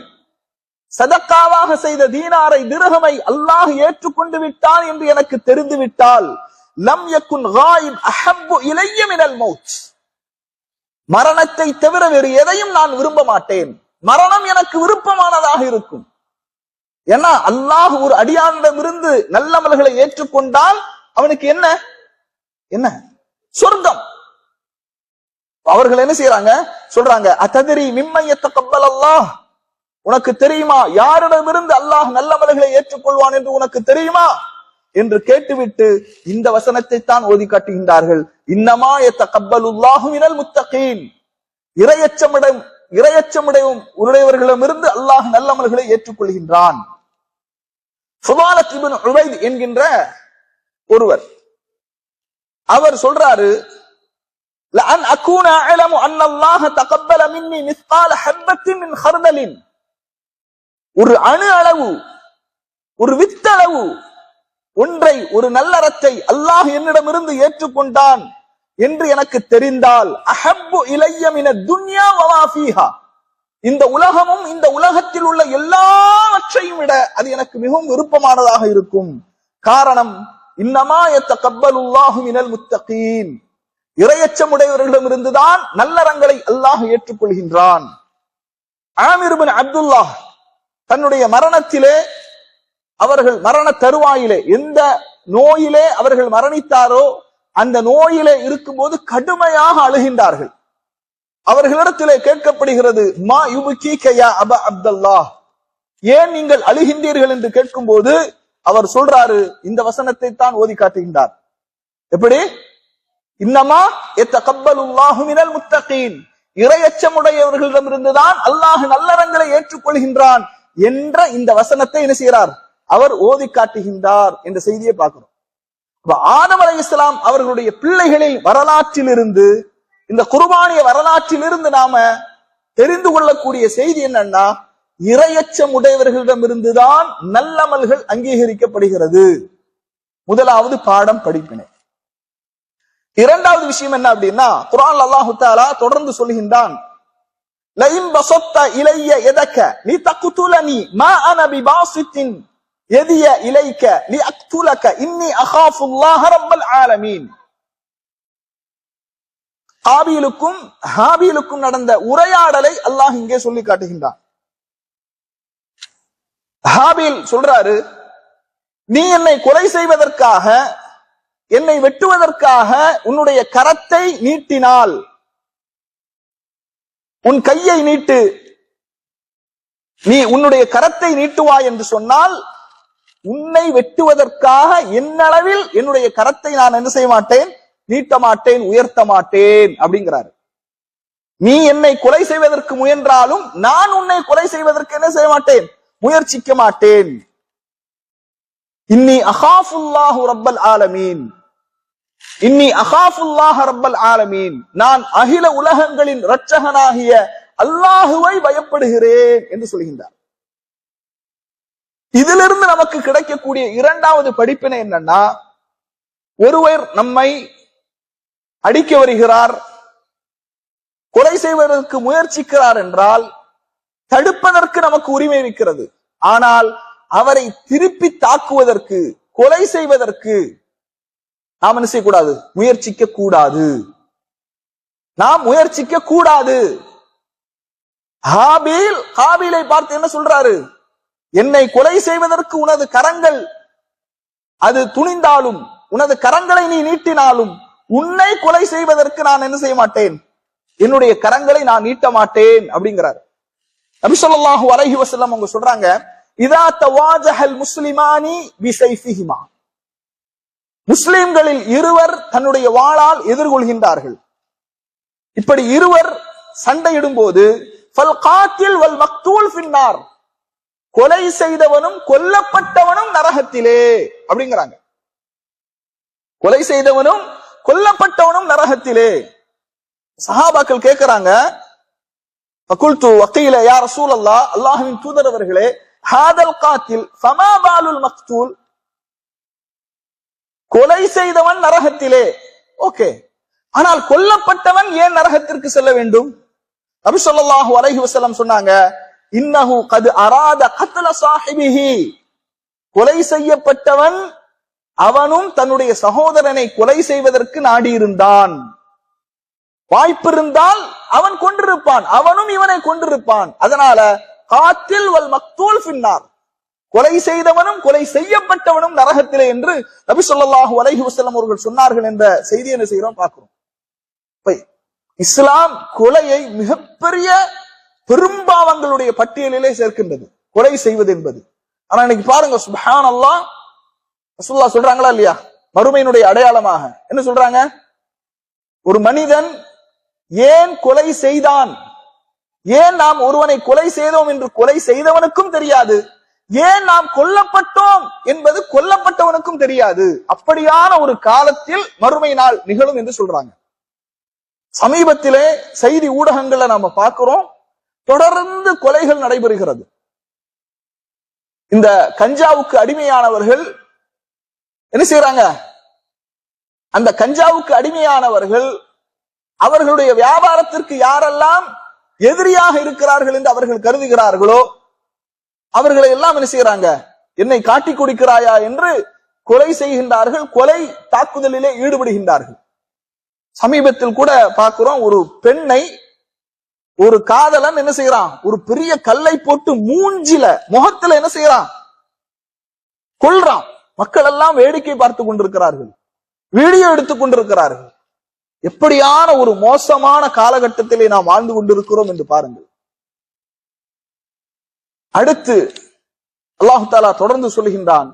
சதக்காவாக செய்த தீனாரை திர்ஹமை அல்லாஹ் ஏற்றுக்கொண்டு விட்டான் என்று எனக்கு தெரிந்து விட்டால் லம் யகுன் காயிப் அஹப்பு இலைய மினல் மௌத், மரணத்தை தவிர வேறு எதையும் நான் விரும்ப மாட்டேன். மரணம் எனக்கு விருப்பமானதாக இருக்கும். ஏன்னா அல்லாஹ் ஒரு அடியானிடமிருந்து நல்லமல்களை ஏற்றுக்கொண்டால் அவனுக்கு என்ன என்ன சொர்க்கம். அவர்கள் என்ன செய்யறாங்க, சொல்றாங்க அததரி மிம்மன் யத்தகப்பல் அல்லாஹ், உனக்கு தெரியுமா யாரிடமிருந்து அல்லாஹ் நல்லமல்களை ஏற்றுக்கொள்வான் என்று உனக்கு தெரியுமா என்று கேட்டுவிட்டு இந்த வசனத்தை தான் ஓதி காட்டுகின்றார்கள். இன்னமா யத்தகப்பலுல்லாஹு மினல் முத்தகீன், இறையச்சமுடையும் உடையவர்களிடமிருந்து அல்லாஹ் நல்லமல்களை ஏற்றுக்கொள்கின்றான். ஃபுதாலத் இப்னு உபைத் என்கின்ற ஒருவர், அவர் சொல்றாரு, லஅன் அகூன அஅலமு அன்ன அல்லாஹ் தகப்பல மின்னி மிஸ்கால ஹப்பத்தின் மின் ஹர்தலின், ஒரு அணு அளவு, ஒரு வித்தளவு ஒன்றை, ஒரு நல்லறத்தை அல்லாஹ் என்னிடமிருந்து ஏற்றுக்கொண்டான் என்று எனக்கு தெரிந்தால் அஹப்பு இலைய மின துன்யா வமா ஃபீஹா, இந்த உலகமும் இந்த உலகத்தில் உள்ள எல்லாவற்றையும் விட அது எனக்கு மிகவும் விருப்பமானதாக இருக்கும். காரணம், இன்னமா யத்தகப்பலுல்லாஹு மினல் முத்தகீன், இறையச்சமுடையவர்களிடமிருந்துதான் நல்லறங்களை அல்லாஹ் ஏற்றுக்கொள்கின்றான். ஆமிர் இப்னு அப்துல்லாஹ் தன்னுடைய மரணத்திலே, அவர்கள் மரண தருவாயிலே, எந்த நோயிலே அவர்கள் மரணித்தாரோ அந்த நோயிலே இருக்கும்போது கடுமையாக அழுகின்றார்கள். அவர்களிடத்திலே கேட்கப்படுகிறது, மா யுபுகீக யா அபா அப்துல்லாஹ், ஏன் நீங்கள் அழுகின்றீர்கள் என்று கேட்கும் போது அவர் சொல்றாரு, இந்த வசனத்தை தான் ஓதி காட்டுகின்றார். எப்படி? இன்னமா யத்தகப்பலுல்லாஹு மினல் முத்தகீன், இறையச்சமுடையவர்களிடமிருந்துதான் அல்லாஹ் நல்லறங்களை ஏற்றுக்கொள்கின்றான் என்ற இந்த வசனத்தை என்ன செய்கிறார், அவர் ஓதி காட்டுகின்றார் என்ற செய்தியை பார்க்கிறோம். ஆதம் அலைஹிஸ்ஸலாம் அவர்களுடைய பிள்ளைகளில் வரலாற்றிலிருந்து, இந்த குர்பானிய வரலாற்றிலிருந்து நாம தெரிந்து கொள்ளக்கூடிய செய்தி என்னன்னா, இறையச்சம் உடையவர்களிடமிருந்துதான் நல்லமல்கள் அங்கீகரிக்கப்படுகிறது. முதலாவது பாடம் படிப்பினை. இரண்டாவது விஷயம் என்ன அப்படின்னா, குர்ஆன்ல அல்லாஹ் தஆலா தொடர்ந்து சொல்கின்றான், லஇன் பஸத்த இலைய யதக லிதக்துலனி மா அன பிபாஸித்தின் யதிய இலைக லிஅக்துலக இன்னி அகாஃபுல்லாஹ ரப்பல் ஆலமீன். காபீலுக்கும் ஹாபீலுக்கும் நடந்த உரையாடலை அல்லாஹ் இங்கே சொல்லி காட்டுகின்றான். ஹாபீல் சொல்றாரு, நீ என்னை கொலை செய்வதற்காக, என்னை வெட்டுவதற்காக உன்னுடைய கரத்தை நீட்டினால், உன் கையை நீட்டு, நீ உன்னுடைய கரத்தை நீட்டுவாய் என்று சொன்னால் உன்னை வெட்டுவதற்காக என்னளவில் என்னுடைய கரத்தை நான் என்ன செய்ய மாட்டேன், நீட்ட மாட்டேன், உயர்த்த மாட்டேன் அப்படிங்கிறாரு. நீ என்னை கொலை செய்வதற்கு முயன்றாலும் நான் உன்னை கொலை செய்வதற்கு என்ன செய்ய மாட்டேன், முயற்சிக்க மாட்டேன். இன்னி அகாஃபுல்லாஹு ரப்பல் ஆலமீன், இன்னி அகாஃபுல்லாஹ ரப்பல் ஆலமீன், நான் அகில உலகங்களின் இரட்சகனாகிய அல்லாஹுவை பயப்படுகிறேன் என்று சொல்கின்றார். இதிலிருந்து நமக்கு கிடைக்கக்கூடிய இரண்டாவது படிப்பினை என்னன்னா, ஒருவர் நம்மை அடிக்க வருகிறார், கொலை செய்வதற்கு முயற்சிக்கிறார் என்றால் தடுப்பதற்கு நமக்கு உரிமை இருக்கிறது. ஆனால் அவரை திருப்பி தாக்குவதற்கு, கொலை செய்வதற்கு நாம் என்ன செய்யக்கூடாது, முயற்சிக்க கூடாது. நாம் முயற்சிக்க கூடாது. ஹாபீல் காபீலை பார்த்து என்ன சொல்றாரு, என்னை கொலை செய்வதற்கு உனது கரங்கள் அது துணிந்தாலும், உனது கரங்களை நீ நீட்டினாலும் உன்னை கொலை செய்வதற்கு நான் என்ன செய்ய மாட்டேன், என்னுடைய கரங்களை நான் நீட்ட மாட்டேன் அப்படிங்கிறார். நபி ஸல்லல்லாஹு அலைஹி வஸல்லம் அவங்க சொல்றாங்க, இதா தவாஜஹல் முஸ்லிமானி பிஸைஃபிஹிமா, முஸ்லிம்களில் இருவர் தன்னுடைய வாளால் எதிர்கொள்கின்றார்கள். இப்படி இருவர் சண்டையிடும் போது ஃபல் காத்தில் வல் மக்தூல் ஃபின்னார், கொலை செய்தவனும் கொல்லப்பட்டவனும் நரகத்திலே அப்படிங்கிறாங்க. கொலை செய்தவனும் கொல்லப்பட்டவனும் நரகத்திலே. சஹாபாக்கள் கேட்கிறாங்க, ஃபகுல்து வகீல யா ரசூலல்லாஹ், அல்லாஹ்வின் தூதர் அவர்களே, ஹாதல் காத்தில் ஃபமா பாலுல் மக்தூல், கொலை செய்தவன் நரகத்திலே, ஓகே, ஆனால் கொல்லப்பட்டவன் ஏன் நரகத்திற்கு செல்ல வேண்டும்? நபி ஸல்லல்லாஹு அலைஹி வஸல்லம் சொன்னாங்க, இன்னஹு கத் அராத கத்ல சாஹிபிஹி, கொலை செய்யப்பட்டவன் அவனும் தன்னுடைய சகோதரனை கொலை செய்வதற்கு நாடியிருந்தான். வாய்ப்பிருந்தால் அவன் கொண்டிருப்பான், அவனும் இவனை கொண்டிருப்பான். அதனால காத்தில் வல் மக்தூல் ஃபின்னார், கொலை செய்தவனும் கொலை செய்யப்பட்டவனும் நரகத்திலே என்று நபி ஸல்லல்லாஹு அலைஹி வஸல்லம் அவர்கள் சொன்னார்கள் என்ற செய்தி என்ன செய்யறோம் பார்க்கிறோம். இஸ்லாம் கொலையை மிகப்பெரிய பெரும்பாவங்களுடைய பட்டியலிலே சேர்க்கின்றது, கொலை செய்வது என்பது. ஆனா இன்னைக்கு பாருங்க, சுப்ஹானல்லாஹ், ரசூலுல்லாஹ் சொல்றாங்களா இல்லையா, மறுமையினுடைய அடையாளமாக என்ன சொல்றாங்க? ஒரு மனிதன் ஏன் கொலை செய்தான், ஏன் நாம் ஒருவனை கொலை செய்தோம் என்று கொலை செய்தவனுக்கும் தெரியாது, ஏன் நாம் கொல்லப்பட்டோம் என்பது கொல்லப்பட்டவனுக்கும் தெரியாது. அப்படியான ஒரு காலத்தில் மறுமை நாள் நிகழும் என்று சொல்றாங்க. சமீபத்திலே செய்தி ஊடகங்கள்ல நாம பார்க்கிறோம், தொடர்ந்து கொலைகள் நடைபெறுகிறது. இந்த கஞ்சாவுக்கு அடிமையானவர்கள் என்ன செய்யறாங்க? அந்த கஞ்சாவுக்கு அடிமையானவர்கள் அவர்களுடைய வியாபாரத்திற்கு யாரெல்லாம் எதிரியாக இருக்கிறார்கள் என்று அவர்கள் கருதுகிறார்களோ அவர்களை எல்லாம் என்ன செய்யறாங்க? என்னை காட்டி கொடுக்கிறாயா என்று கொலை செய்கின்றார்கள், கொலை தாக்குதலிலே ஈடுபடுகின்றார்கள். சமீபத்தில் கூட பார்க்கிறோம், ஒரு பெண்ணை ஒரு காதலன் என்ன செய்யறான்? ஒரு பெரிய கல்லை போட்டு மூஞ்சில முகத்துல என்ன செய்யறான்? கொல்றான். மக்கள் எல்லாம் வேடிக்கை பார்த்து கொண்டிருக்கிறார்கள், வீடியோ எடுத்துக் கொண்டிருக்கிறார்கள். எப்படியான ஒரு மோசமான காலகட்டத்திலே நாம் வாழ்ந்து கொண்டிருக்கிறோம் என்று பாருங்கள். அடுத்து அல்லாஹ் தஆலா தொடர்ந்து சொல்கின்றான்,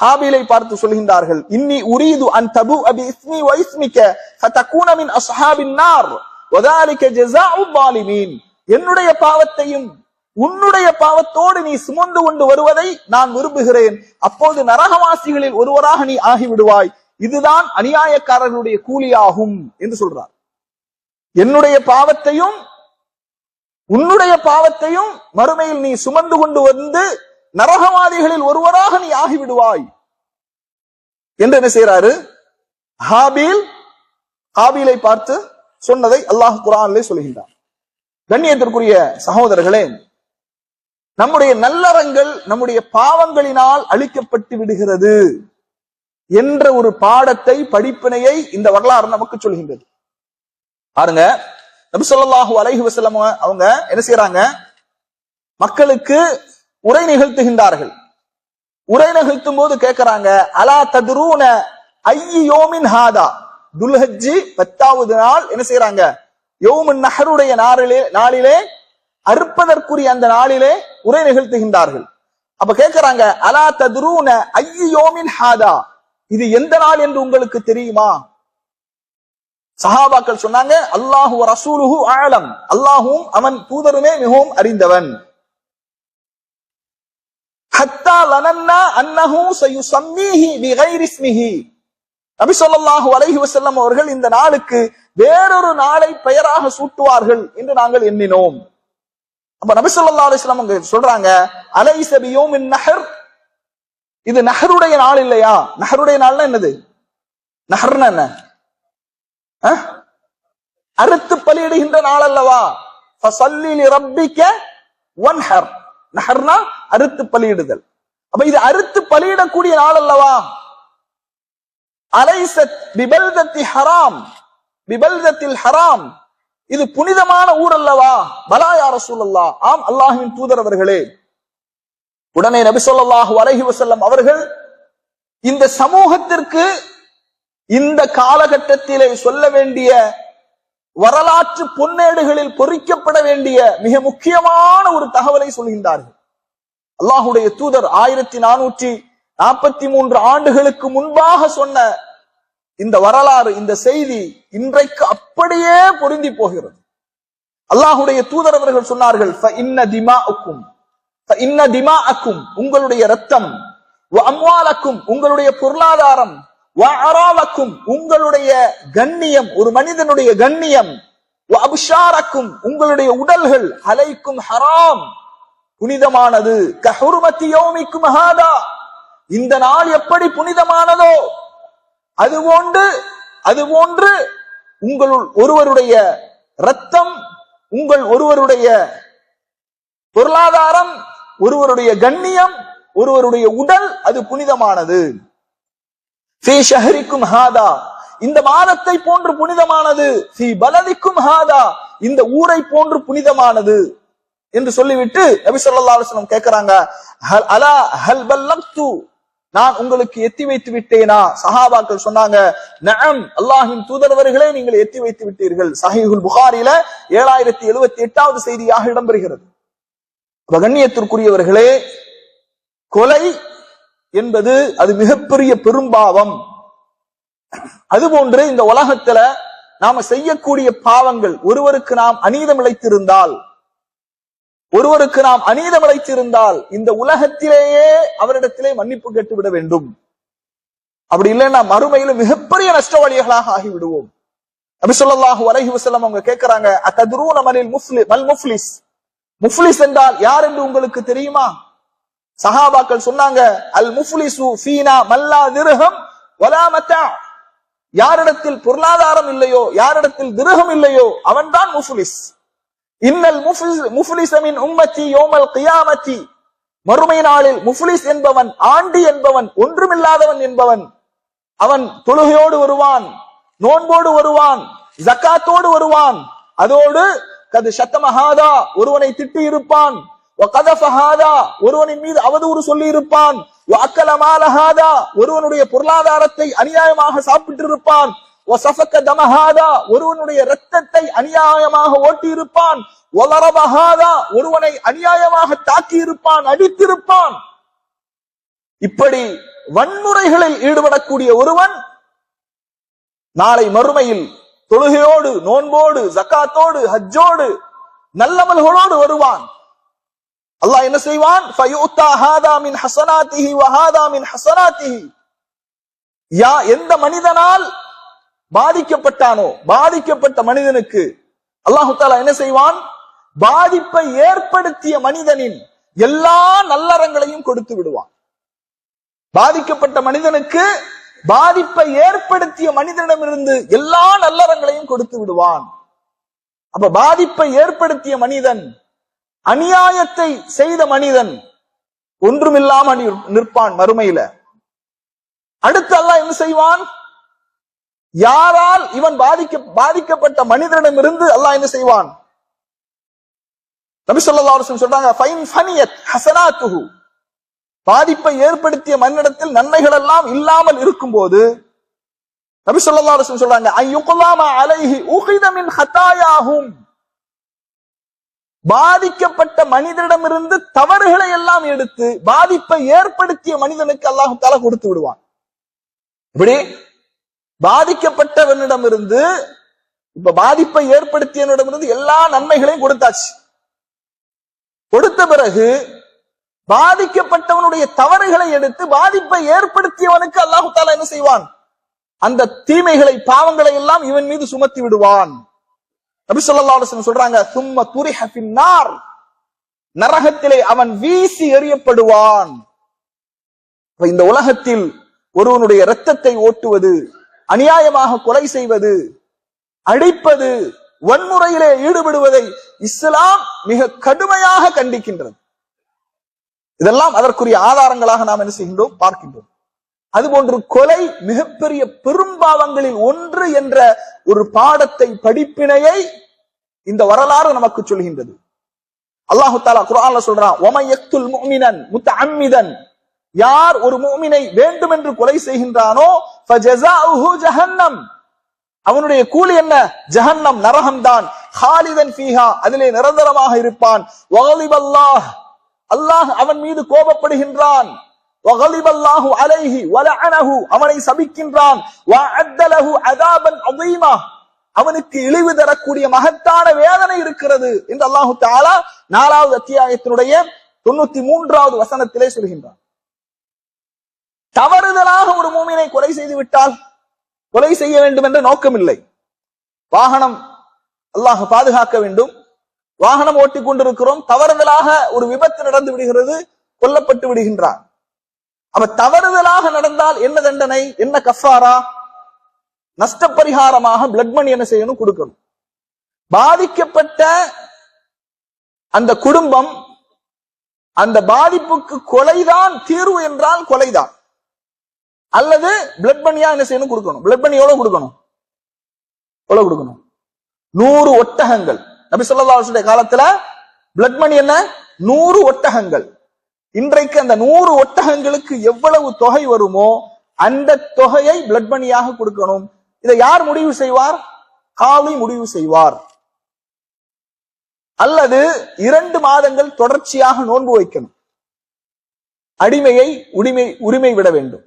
ஹாபீலை பார்த்து சொல்கின்றார்கள், இன்னி உரீது அன் தபு அபி இஸ்மி வ இஸ்மிக ஃபதகூன மின் அஸ்ஹாபின் நார் வதாலிக ஜஸாஉ ஸாலிமீன். என்னுடைய பாவத்தையும் உன்னுடைய பாவத்தோடு நீ சுமந்து கொண்டு வருவதை நான் விரும்புகிறேன், அப்போது நரகவாசிகளில் ஒருவராக நீ ஆகிவிடுவாய், இதுதான் அநியாயக்காரர்களுடைய கூலியாகும் என்று சொல்றார். என்னுடைய பாவத்தையும் உன்னுடைய பாவத்தையும் மறுமையில் நீ சுமந்து கொண்டு வந்து நரகவாதிகளில் ஒருவராக நீ ஆகிவிடுவாய் என்று என்ன செய்யறாரு? ஹாபீலை பார்த்து சொன்னதை அல்லாஹ் குர்ஆனிலே சொல்கின்றார். கண்ணியத்திற்குரிய சகோதரர்களே, நம்முடைய நல்லறங்கள் நம்முடைய பாவங்களினால் அழிக்கப்பட்டு விடுகிறது என்ற ஒரு பாடத்தை, படிப்பினையை இந்த வரலாறு நமக்கு சொல்கின்றது. பாருங்க, நபி ஸல்லல்லாஹு அலைஹி வஸல்லம் அவங்க என்ன செய்யறாங்க? மக்களுக்கு உரை நிகழ்த்துகின்றார்கள். உரை நிகழ்த்தும் போது கேட்கிறாங்க, அலா தத்ரூன ஐயி யோமின் ஹாதா, துல்ஹஜ்ஜி 10வது நாள் என்ன செய்யறாங்க? யௌமுன் நஹருடைய நாளிலே, அறுப்பதற்குரிய அந்த நாளிலே உரை நிகழ்த்துகின்றார்கள். அப்ப கேட்கிறாங்க, அலா தத்ரூன ஐயி யோமின் ஹாதா, இது எந்த நாள் என்று உங்களுக்கு தெரியுமா? சஹாபாக்கள் சொன்னாங்க, அல்லாஹு வ ரசூலுஹு அஅலம், அல்லாஹும் அவன் தூதருமே மிகவும் அறிந்தவன். ஹத்தா லனன்னா அன்னஹு சயுஸம்மீஹி பிகைரி இஸ்மிஹி, நபி ஸல்லல்லாஹு அலைஹி வஸல்லம் அவர்கள் இந்த நாளுக்கு வேறொரு நாளை பெயராக சூட்டுவார்கள் என்று நாங்கள் எண்ணினோம். அப்ப நபி ஸல்லல்லாஹு அலைஹி வஸல்லம் சொல்றாங்க, அலைஸ பியௌமின் நஹர், இது நஹருடைய நாள் இல்லையா? நஹருடைய நாள்னா என்னது? நஹர்னா என்ன? அறுத்து பலியிடுகின்ற நாள் அல்லவா? ஃபஸல்லி லிரப்பிக வன்ஹர், நஹர்னா அறுத்து பலியிடுதல். அப்ப இது அறுத்து பலியிடக்கூடிய நாள் அல்லவா? அலைஸத் பிபல்தத்தி ஹராம், பிபல்தத்தில் ஹராம், இது புனிதமான ஊர் அல்லவா? பலா யா ரசூலல்லாஹ், ஆம் அல்லாஹ்வின் தூதர் அவர்களே. உடனே நபி ஸல்லல்லாஹு அலைஹி வஸல்லம் அவர்கள் இந்த சமூகத்திற்கு இந்த காலகட்டத்திலே சொல்ல வேண்டிய, வரலாற்று பொன்னேடுகளில் பொறிக்கப்பட வேண்டிய மிக முக்கியமான ஒரு தகவலை சொல்கின்றார்கள். அல்லாஹுடைய தூதர் 1443 ஆண்டுகளுக்கு முன்பாக சொன்ன இந்த வரலாறு, இந்த செய்தி இன்றைக்கு அப்படியே பொருந்தி போகிறது. அல்லாஹுடைய தூதர் அவர்கள் சொன்னார்கள், உங்களுடைய ரத்தம், அம்வாலக்கும் உங்களுடைய பொருளாதாரம், உங்களுடைய கண்ணியம், ஒரு மனிதனுடைய கண்ணியம், அப்ஷாரக்கும் உங்களுடைய உடல்கள், அலைக்கும் ஹராம் புனிதமானது, கஹுர்மத்தி யௌமிக்கும் ஹாதா, இந்த நாள் எப்படி புனிதமானதோ அதுபோன்று உங்களுள் ஒருவருடைய ரத்தம், உங்கள் ஒருவருடைய பொருளாதாரம், ஒருவருடைய கண்ணியம், ஒருவருடைய உடல், அது புனிதமானது. ஃபீ ஷஹரிக்கும் ஹாதா, இந்த மாதத்தை போன்று புனிதமானது. ஃபீ பலதிக்கும் ஹாதா, இந்த ஊரை போன்று புனிதமானது என்று சொல்லிவிட்டு நபி ஸல்லல்லாஹு அலைஹி வஸல்லம் கேட்கிறாங்க, அலா ஹல் பல்லக்து, நான் உங்களுக்கு எத்தி வைத்து விட்டேனா? சஹாபாக்கள் சொன்னாங்க, நஅம், அல்லாஹ்வின் தூதரவர்களே, நீங்கள் எத்தி வைத்து விட்டீர்கள். சஹீஹுல் புகாரில 7078வது செய்தியாக இடம்பெறுகிறது. கண்ணியத்திற்குரியவர்களே, கொலை என்பது அது மிகப்பெரிய பெரும்பாவம். அதுபோன்று இந்த உலகத்துல நாம செய்யக்கூடிய பாவங்கள், ஒருவருக்கு நாம் அநீதம் இழைத்திருந்தால் இந்த உலகத்திலேயே அவரிடத்திலே மன்னிப்பு கேட்டுவிட வேண்டும். அப்படி இல்லைன்னா மறுமையில மிகப்பெரிய நஷ்டவாளிகளாக ஆகிவிடுவோம். நபி ஸல்லல்லாஹு அலைஹி வஸல்லம் அவங்க கேட்கிறாங்க, அத்ததுரூன மனில் முஃப்லிஸ், முஃப்லிஸ் என்றால் யார் என்று உங்களுக்கு தெரியுமா? சஹாபாக்கள் சொன்னாங்க, அல் முஃப்லிசு ஃபீனா மல்லா திர்ஹம் வலா மத்தா, யாரிடத்தில் பொருளாதாரம் இல்லையோ, யாரிடத்தில் திர்ஹம் இல்லையோ, அவன்தான் முஃப்லிஸ். இன்னல் முஃப்லிஸ மின் உம்மத்தி யௌமல் கியாமத்தி, மறுமை நாளில் முஃப்லிஸ் என்பவன், ஆண்டி என்பவன், ஒன்றுமில்லாதவன் என்பவன், அவன் தொழுகையோடு வருவான், நோன்போடு வருவான், ஜக்காத்தோடு வருவான், அதோடு கது ஷத்தமஹாதா, ஒருவனை திட்டி இருப்பான், வகதஃபஹாதா, ஒருவனின் மீது அவதூறு சொல்லி இருப்பான், வஅக்கல மாலஹாதா, ஒருவனுடைய பொருளாதாரத்தை அநியாயமாக சாப்பிட்டு இருப்பான், வஸஃபக தமஹாதா, ஒருவனுடைய இரத்தத்தை அநியாயமாக ஓட்டி இருப்பான், வலரபஹாதா, ஒருவனை அநியாயமாக தாக்கி இருப்பான், அடித்திருப்பான். இப்படி வன்முறைகளில் ஈடுபடக்கூடிய ஒருவன் நாளை மறுமையில் தொழுகையோடு, நோன்போடு, ஜக்காத்தோடு, ஹஜ்ஜோடு, நல்லமல்களோடு வருவான். அல்லாஹ் என்ன செய்வான்? ஃபயுத்தா ஹாதா மின் ஹஸனாத்திஹி வ ஹாதா மின் ஹஸனாத்திஹி, எந்த மனிதனால் பாதிக்கப்பட்டானோ, பாதிக்கப்பட்ட மனிதனுக்கு அல்லாஹ் தஆலா என்ன செய்வான்? பாதிப்பை ஏற்படுத்திய மனிதனின் எல்லா நல்லறங்களையும் கொடுத்து விடுவான். பாதிக்கப்பட்ட மனிதனுக்கு பாதிப்பை ஏற்படுத்திய மனிதனிடமிருந்து எல்லா நல்லறங்களையும் கொடுத்து விடுவான். அப்ப பாதிப்பை ஏற்படுத்திய மனிதன், அநியாயத்தை செய்த மனிதன் ஒன்றுமில்லாம நிற்பான் மறுமையில. அடுத்து அல்லாஹ் என்ன செய்வான்? யாரால் இவன் பாதிக்கப்பட்ட மனிதனிடமிருந்து அல்லாஹ் என்ன செய்வான்? நபி ஸல்லல்லாஹு அலைஹி வஸல்லம் சொல்றாங்க, ஃபைன் ஃபனியத் ஹஸனாத்துஹு, பாதிப்பை ஏற்படுத்திய மனிதனிடத்தில் நன்மைகள் எல்லாம் இல்லாமல் இருக்கும்போது நபி ஸல்லல்லாஹு அலைஹி வஸல்லம் சொல்றாங்க, அய்யுக்லாமா அலைஹி உகித மின் ஹதாயாஹும், பாதிக்கப்பட்ட மனிதனிடமிருந்து தவறுகளை எல்லாம் எடுத்து பாதிப்பை ஏற்படுத்திய மனிதனுக்கு அல்லாஹ் தஆலா கொடுத்து விடுவான். இப்படி பாதிக்கப்பட்டவனிடமிருந்து, இப்ப பாதிப்பை ஏற்படுத்தியவனிடமிருந்து எல்லா நன்மைகளையும் கொடுத்தாச்சு. கொடுத்த பிறகு பாதிக்கப்பட்டவனுடைய தவறுகளை எடுத்து பாதிப்பை ஏற்படுத்தியவனுக்கு அல்லாஹ் தஆலா என்ன செய்வான்? அந்த தீமைகளை, பாவங்களை எல்லாம் இவன் மீது சுமத்தி விடுவான். நபி ஸல்லல்லாஹு அலைஹி வஸல்லம் சொல்றாங்க, சும்ம துரிஹ ஃபின்னார், நரகத்திலே அவன் வீசி எறியப்படுவான். இந்த உலகத்தில் ஒருவனுடைய இரத்தத்தை ஓட்டுவது, அநியாயமாக கொலை செய்வது, அடிப்பது, வன்முறையிலே ஈடுபடுவதை இஸ்லாம் மிக கடுமையாக கண்டிக்கின்றது. இதெல்லாம் அதற்குரிய ஆதாரங்களாக நாம் என்ன செய்கின்றோம்? பார்க்கின்றோம். அதுபோன்று கொலை மிகப்பெரிய பெரும்பாவங்களில் ஒன்று என்ற ஒரு பாடத்தை, படிப்பினையை இந்த வரலாறு நமக்கு சொல்கின்றது. அல்லாஹு தஆலா குர்ஆன்ல சொல்றான், வமன் யக்துல் முஃமினன் முத்தஅம்மிதன், யார் ஒரு முஃமினை வேண்டுமென்று கொலை செய்கின்றானோ ஃபஜஸாஉஹு ஜஹன்னம், அவனுடைய கூலி என்ன? ஜஹன்னம், நரகம்தான். ஹாலிதன் ஃபீஹா, அதிலே நிரந்தரமாக இருப்பான். வகலிபல்லாஹ், அல்லாஹ் அவன் மீது கோபப்படுகின்றான். வகலிபல்லாஹு அலைஹி வலஅனஹு, அவனை சபிக்கின்றான். வஅத்த லஹு அஸாபன் அதீமா, அவனுக்கு இழிவு தரக்கூடிய மகத்தான வேதனை இருக்கிறது என்று அல்லாஹு தஆலா 4வது அத்தியாயத்தினுடைய 93வது வசனத்திலே சொல்கின்றான். தவறுதலாக ஒரு மூமினை கொலை செய்து விட்டால் கொலை செய்ய வேண்டும் என்ற நோக்கம் இல்லை. வாகனம், அல்லாஹ் பாதுகாக்க வேண்டும், வாகனம் ஓட்டிக் கொண்டிருக்கிறோம், தவறுதலாக ஒரு விபத்து நடந்து விடுகிறது, கொல்லப்பட்டு விடுகின்றான். அப்ப தவறுதலாக நடந்தால் என்ன தண்டனை, என்ன கஃபாரா? நஷ்டப்பரிகாரமாக பிளட் மணி என்ன செய்யணும்? கொடுக்கணும். பாதிக்கப்பட்ட அந்த குடும்பம் அந்த பாதிப்புக்கு கொலைதான் தீர்வு என்றால் கொலைதான். அல்லது பிளட் பண்ணியா என்ன செய்யணும்? கொடுக்கணும். பிளட் பண்ணி எவ்வளவு கொடுக்கணும்? 100 ஒட்டகங்கள். நபி ஸல்லல்லாஹு அலைஹி வஸல்லம் காலத்துல பிளட் மணி என்ன? 100 ஒட்டகங்கள். இன்றைக்கு அந்த 100 ஒட்டகங்களுக்கு எவ்வளவு தொகை வருமோ அந்த தொகையை பிளட் மணியாக கொடுக்கணும். இதை யார் முடிவு செய்வார்? காலி முடிவு செய்வார். அல்லது 2 மாதங்கள் தொடர்ச்சியாக நோன்பு வைக்கணும். அடிமையை உரிமை விட வேண்டும்.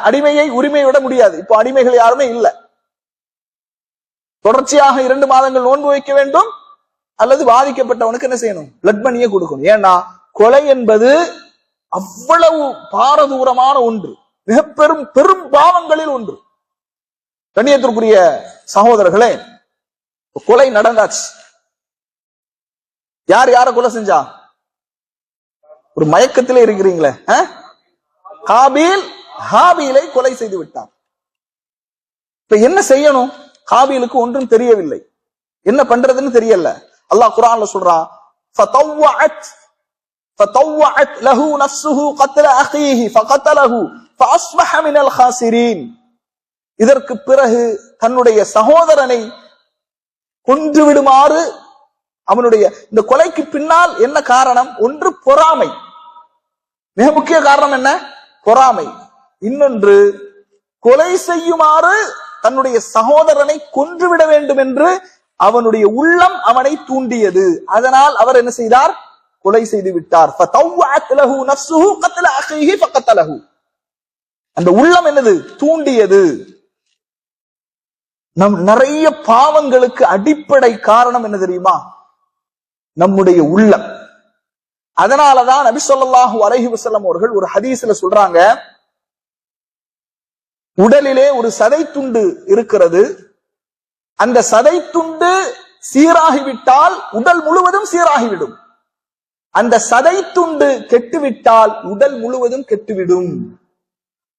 அடிமையை உரிமை விட முடியாது. இப்போ அடிமைகள் யாருமே இல்லை. தொடர்ச்சியாக 2 மாதங்கள் நோன்பு வைக்க வேண்டும். அல்லது பாதிக்கப்பட்டவனுக்கு என்ன செய்யணும்? பிளட் மணியை கொடுக்கணும். ஏன்னா கொலை என்பது அவ்வளவு பாரதூரமான ஒன்று, மிக பெரும் பாவங்களில் ஒன்று. கண்ணியத்திற்குரிய சகோதரர்களே, கொலை நடந்தாச்சு. யார் யார கொலை செஞ்சா? ஒரு மயக்கத்திலே இருக்கிறீங்களே. காபீல் ஹாபீலை கொலை செய்து விட்டார். இப்ப என்ன செய்யணும்? காபீலுக்கு ஒன்றும் தெரியவில்லை, என்ன பண்றதுன்னு தெரியல. அல்லாஹ் குர்ஆன்ல சொல்றான், فطوعت له نفسه قتل اخيه فقتله فاصبح من الخاسرين. இதற்கு பிறகு தன்னுடைய சகோதரனை கொன்று விடுமாறு அவனுடைய இந்த கொலைக்கு பின்னால் என்ன காரணம்? ஒன்று பொறாமை. மிக முக்கிய காரணம் என்ன? பொறாமை. இன்னொன்று கொலை செய்யுமாறு தன்னுடைய சகோதரனை கொன்றுவிட வேண்டும் என்று அவனுடைய உள்ளம் அவனை தூண்டியது. அதனால் அவர் என்ன செய்தார்? கொலை செய்து விட்டார். அந்த உள்ளம் என்னது? தூண்டியது. நம் நிறைய பாவங்களுக்கு அடிப்படை காரணம் என்ன தெரியுமா? நம்முடைய உள்ளம். அதனாலதான் நபி ஸல்லல்லாஹு அலைஹி வஸல்லம் அவர்கள் ஒரு ஹதீஸ்ல சொல்றாங்க, உடலிலே ஒரு சதை துண்டு இருக்கிறது. அந்த சதை துண்டு சீராகிவிட்டால் உடல் முழுவதும் சீராகிவிடும். அந்த சதை துண்டு கெட்டுவிட்டால் உடல் முழுவதும் கெட்டுவிடும்.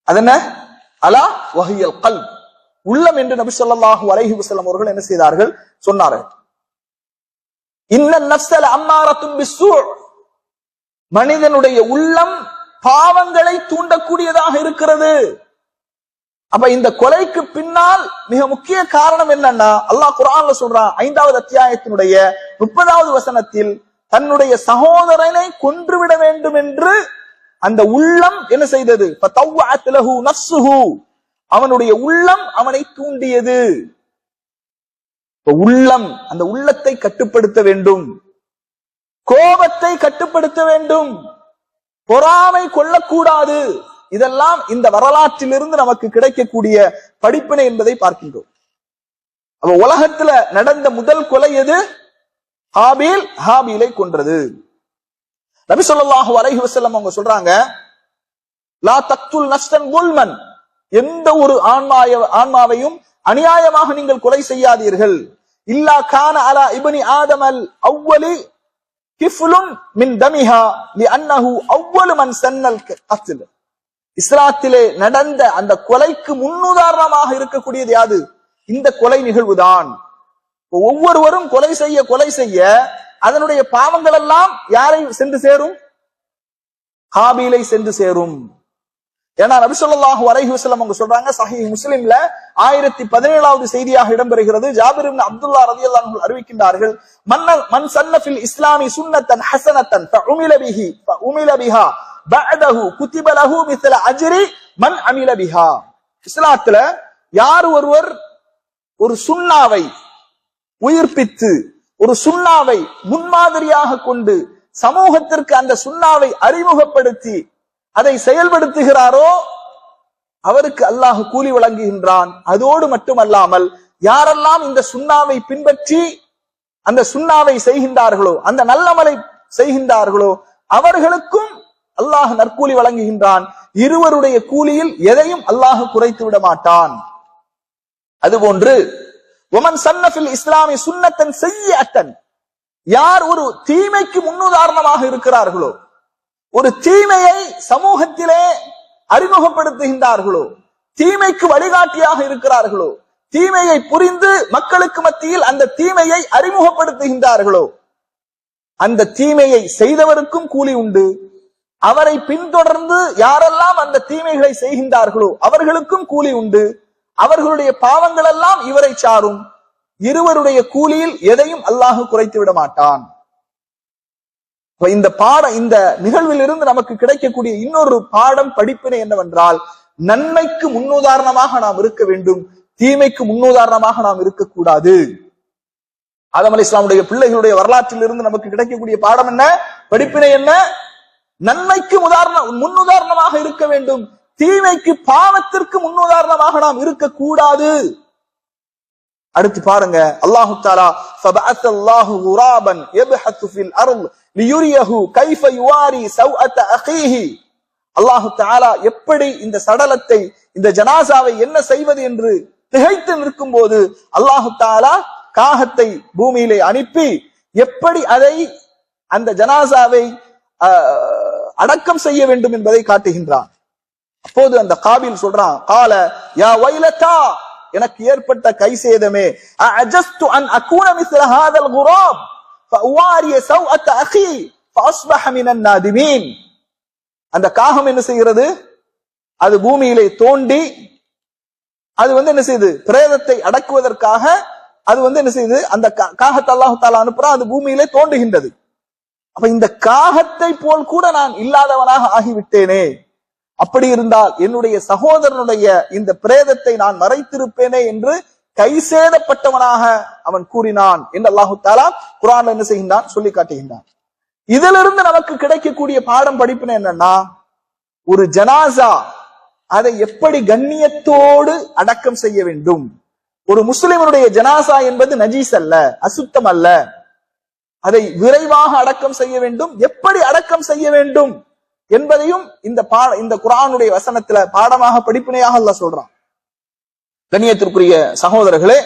அதென்ன? அலா வஹியல் கல்ப், உள்ளம் என்று நபி ஸல்லல்லாஹு அலைஹி வஸல்லம் அவர்கள் என்ன செய்தார்கள்? சொன்னார்கள். இன்னன் நஃப்ஸல அம்மாரத்துன் பிஸ்ஸூ, மனிதனுடைய உள்ளம் பாவங்களை தூண்டக்கூடியதாக இருக்கிறது. அப்ப இந்த கொலைக்கு பின்னால் மிக முக்கிய காரணம் என்னன்னா, அல்லாஹ் குர்ஆன்ல சொல்றான், 5வது அத்தியாயத்தினுடைய 30வது வசனத்தில், தன்னுடைய சகோதரனை கொன்றுவிட வேண்டும் என்று அந்த உள்ளம் என்ன செய்தது? ஃபதவ்வஅத் லஹு நஃப்ஸுஹு, அவனுடைய உள்ளம் அவனை தூண்டியது. உள்ளம், அந்த உள்ளத்தை கட்டுப்படுத்த வேண்டும், கோபத்தை கட்டுப்படுத்த வேண்டும், பொறாமை கொள்ளக்கூடாது. இதெல்லாம் இந்த வரலாற்றிலிருந்து நமக்கு கிடைக்கக்கூடிய படிப்பினை என்பதை பார்க்கின்றோம். அப்ப உலகத்துல நடந்த முதல் கொலை எது? ஹாபீல் ஹாபீலை கொன்றது. நபி ஸல்லல்லாஹு அலைஹி வஸல்லம் அவங்க சொல்றாங்க, லா தக்துல் நஃப்ஸன் குல்மன், எந்த ஒரு ஆன்மாவையும் அநியாயமாக நீங்கள் கொலை செய்யாதீர்கள். இல்லா கான அலா இப்னி ஆதமல் அவ்வலி கிஃப்லுன் மின் தமிஹா லிஅன்னஹு அவ்வலு மன் சன்னல் கத்ல். இஸ்லாத்திலே நடந்த அந்த கொலைக்கு முன்னுதாரணமாக இருக்கக்கூடியது யாது? இந்த கொலை நிகழ்வுதான். ஒவ்வொருவரும் கொலை செய்ய அதனுடைய பாவங்கள் எல்லாம் யாரை சென்று சேரும்? ஹாபீலை சென்று சேரும். ஏன்னா நபி ஸல்லல்லாஹு அலைஹி வஸல்லம் அவங்க சொல்றாங்க, சஹீஹ் முஸ்லிம்ல 1017வது செய்தியாக இடம்பெறுகிறது. ஜாபிர் இப்னு அப்துல்லாஹ் ரலியல்லாஹு அன்ஹு அறிவிக்கின்றார்கள், மன் சன்ன ஃபில் இஸ்லாமி சுன்னத்தன் ஹஸனத்தன் ஃபஉமில பிஹா பஅதஹு குதிப லஹு மிஸ்ல அஜ்ரி மன் அமில பிஹா. இஸ்லாத்துல யார் ஒருவர் ஒரு சுன்னாவை உயிர்ப்பித்து, ஒரு சுன்னாவை முன்மாதிரியாக கொண்டு சமூகத்திற்கு அந்த சுன்னாவை அறிமுகப்படுத்தி அதை செயல்படுத்துகிறாரோ அவருக்கு அல்லாஹ் கூலி வழங்குகின்றான். அதோடு மட்டுமல்லாமல் யாரெல்லாம் இந்த சுன்னாவை பின்பற்றி அந்த சுன்னாவை செய்கின்றார்களோ, அந்த நல்லமலை செய்கின்றார்களோ, அவர்களுக்கும் அல்லாஹ் நற்கூலி வழங்குகின்றான். இருவருடைய கூலியில் எதையும் அல்லாஹ் குறைத்து விட மாட்டான். அதுபோன்று ஒமன் சன்னஃபில் இஸ்லாமி சுன்னத்தன் செய்யத்தன், யார் ஒரு தீமைக்கு முன்னுதாரணமாக இருக்கிறார்களோ, ஒரு தீமையை சமூகத்திலே அறிமுகப்படுத்துகின்றார்களோ, தீமைக்கு வழிகாட்டியாக இருக்கிறார்களோ, தீமையை புரிந்து மக்களுக்கு மத்தியில் அந்த தீமையை அறிமுகப்படுத்துகின்றார்களோ, அந்த தீமையை செய்தவருக்கும் கூலி உண்டு, அவரை பின்தொடர்ந்து யாரெல்லாம் அந்த தீமைகளை செய்கின்றார்களோ அவர்களுக்கும் கூலி உண்டு, அவர்களுடைய பாவங்கள் எல்லாம் இவரை சாரும், இருவருடைய கூலியில் எதையும் அல்லாஹ் குறைத்து விட மாட்டான். இந்த நிகழ்வில் இருந்து நமக்கு கிடைக்கக்கூடிய இன்னொரு பாடம் படிப்பினை என்னவென்றால், நன்மைக்கு முன்னுதாரணமாக நாம் இருக்க வேண்டும், தீமைக்கு முன்னுதாரணமாக நாம் இருக்கக்கூடாது. ஆதம் அலைஹிஸ்ஸலாமுடைய பிள்ளைகளுடைய வரலாற்றில் இருந்து நமக்கு கிடைக்கக்கூடிய பாடம் என்ன, படிப்பினை என்ன? நன்மைக்கு முன்னுதாரணமாக இருக்க வேண்டும், தீமைக்கு பாவத்திற்கு முன்னுதாரணமாக நாம் இருக்கக்கூடாது. அடுத்து பாருங்க, அல்லாஹு தஆலா ஃபபஅத்தல்லாஹு குராபன் யப்ஹத்து ஃபில் அர்த் லியுரியஹு கைஃப யுவாரி சௌஅத அகீஹி. அல்லாஹு தஆலா எப்படி இந்த சடலத்தை, இந்த ஜனாசாவை என்ன செய்வது என்று திகைத்து நிற்கும் போது அல்லாஹு தஆலா காகத்தை பூமியிலே அனுப்பி எப்படி அந்த ஜனாசாவை அடக்கம் செய்ய வேண்டும் என்பதை காட்டுகின்றான். அப்போது அந்த காபில் சொல்றான், கால யா வைலதா, எனக்கு ஏற்பட்ட கை சேதமே, அஜஸ்து அன் அகூன மிஸ்ல ஹாதல் குராப் ஃபஅவாரிய சௌஅத அகீ ஃபஅஸ்பஹ மினன் நாதிமீன். அந்த காகம் என்ன செய்கிறது, அது பூமியிலே தோண்டி அது என்ன செய்யுது, பிரேதத்தை அடக்குவதற்காக அது என்ன செய்யுது, அந்த காகத்தை அல்லாஹ் தஆலா அனுப்புறான், அது பூமியிலே தோண்டுகின்றது. அப்ப இந்த காகத்தை போல் கூட நான் இல்லாதவனாக ஆகிவிட்டேனே, அப்படி இருந்தால் என்னுடைய சகோதரனுடைய இந்த பிரேதத்தை நான் மறைத்திருப்பேனே என்று கைசேதப்பட்டவனாக அவன் கூறினான் என்று அல்லாஹு தஆலா குர்ஆன்ல என்ன செய்கின்றான், சொல்லி காட்டுகின்றான். இதிலிருந்து நமக்கு கிடைக்கக்கூடிய பாடம் படிப்பினை என்னன்னா, ஒரு ஜனாசா அதை எப்படி கண்ணியத்தோடு அடக்கம் செய்ய வேண்டும். ஒரு முஸ்லிமனுடைய ஜனாசா என்பது நஜீஸ் அல்ல, அசுத்தம் அல்ல. அதை விரைவாக அடக்கம் செய்ய வேண்டும், எப்படி அடக்கம் செய்ய வேண்டும் என்பதையும் இந்த குர்ஆனுடைய வசனத்துல பாடமாக படிப்பினையாக அல்லாஹ் சொல்றான். கண்ணியத்திற்குரிய சகோதரர்களே,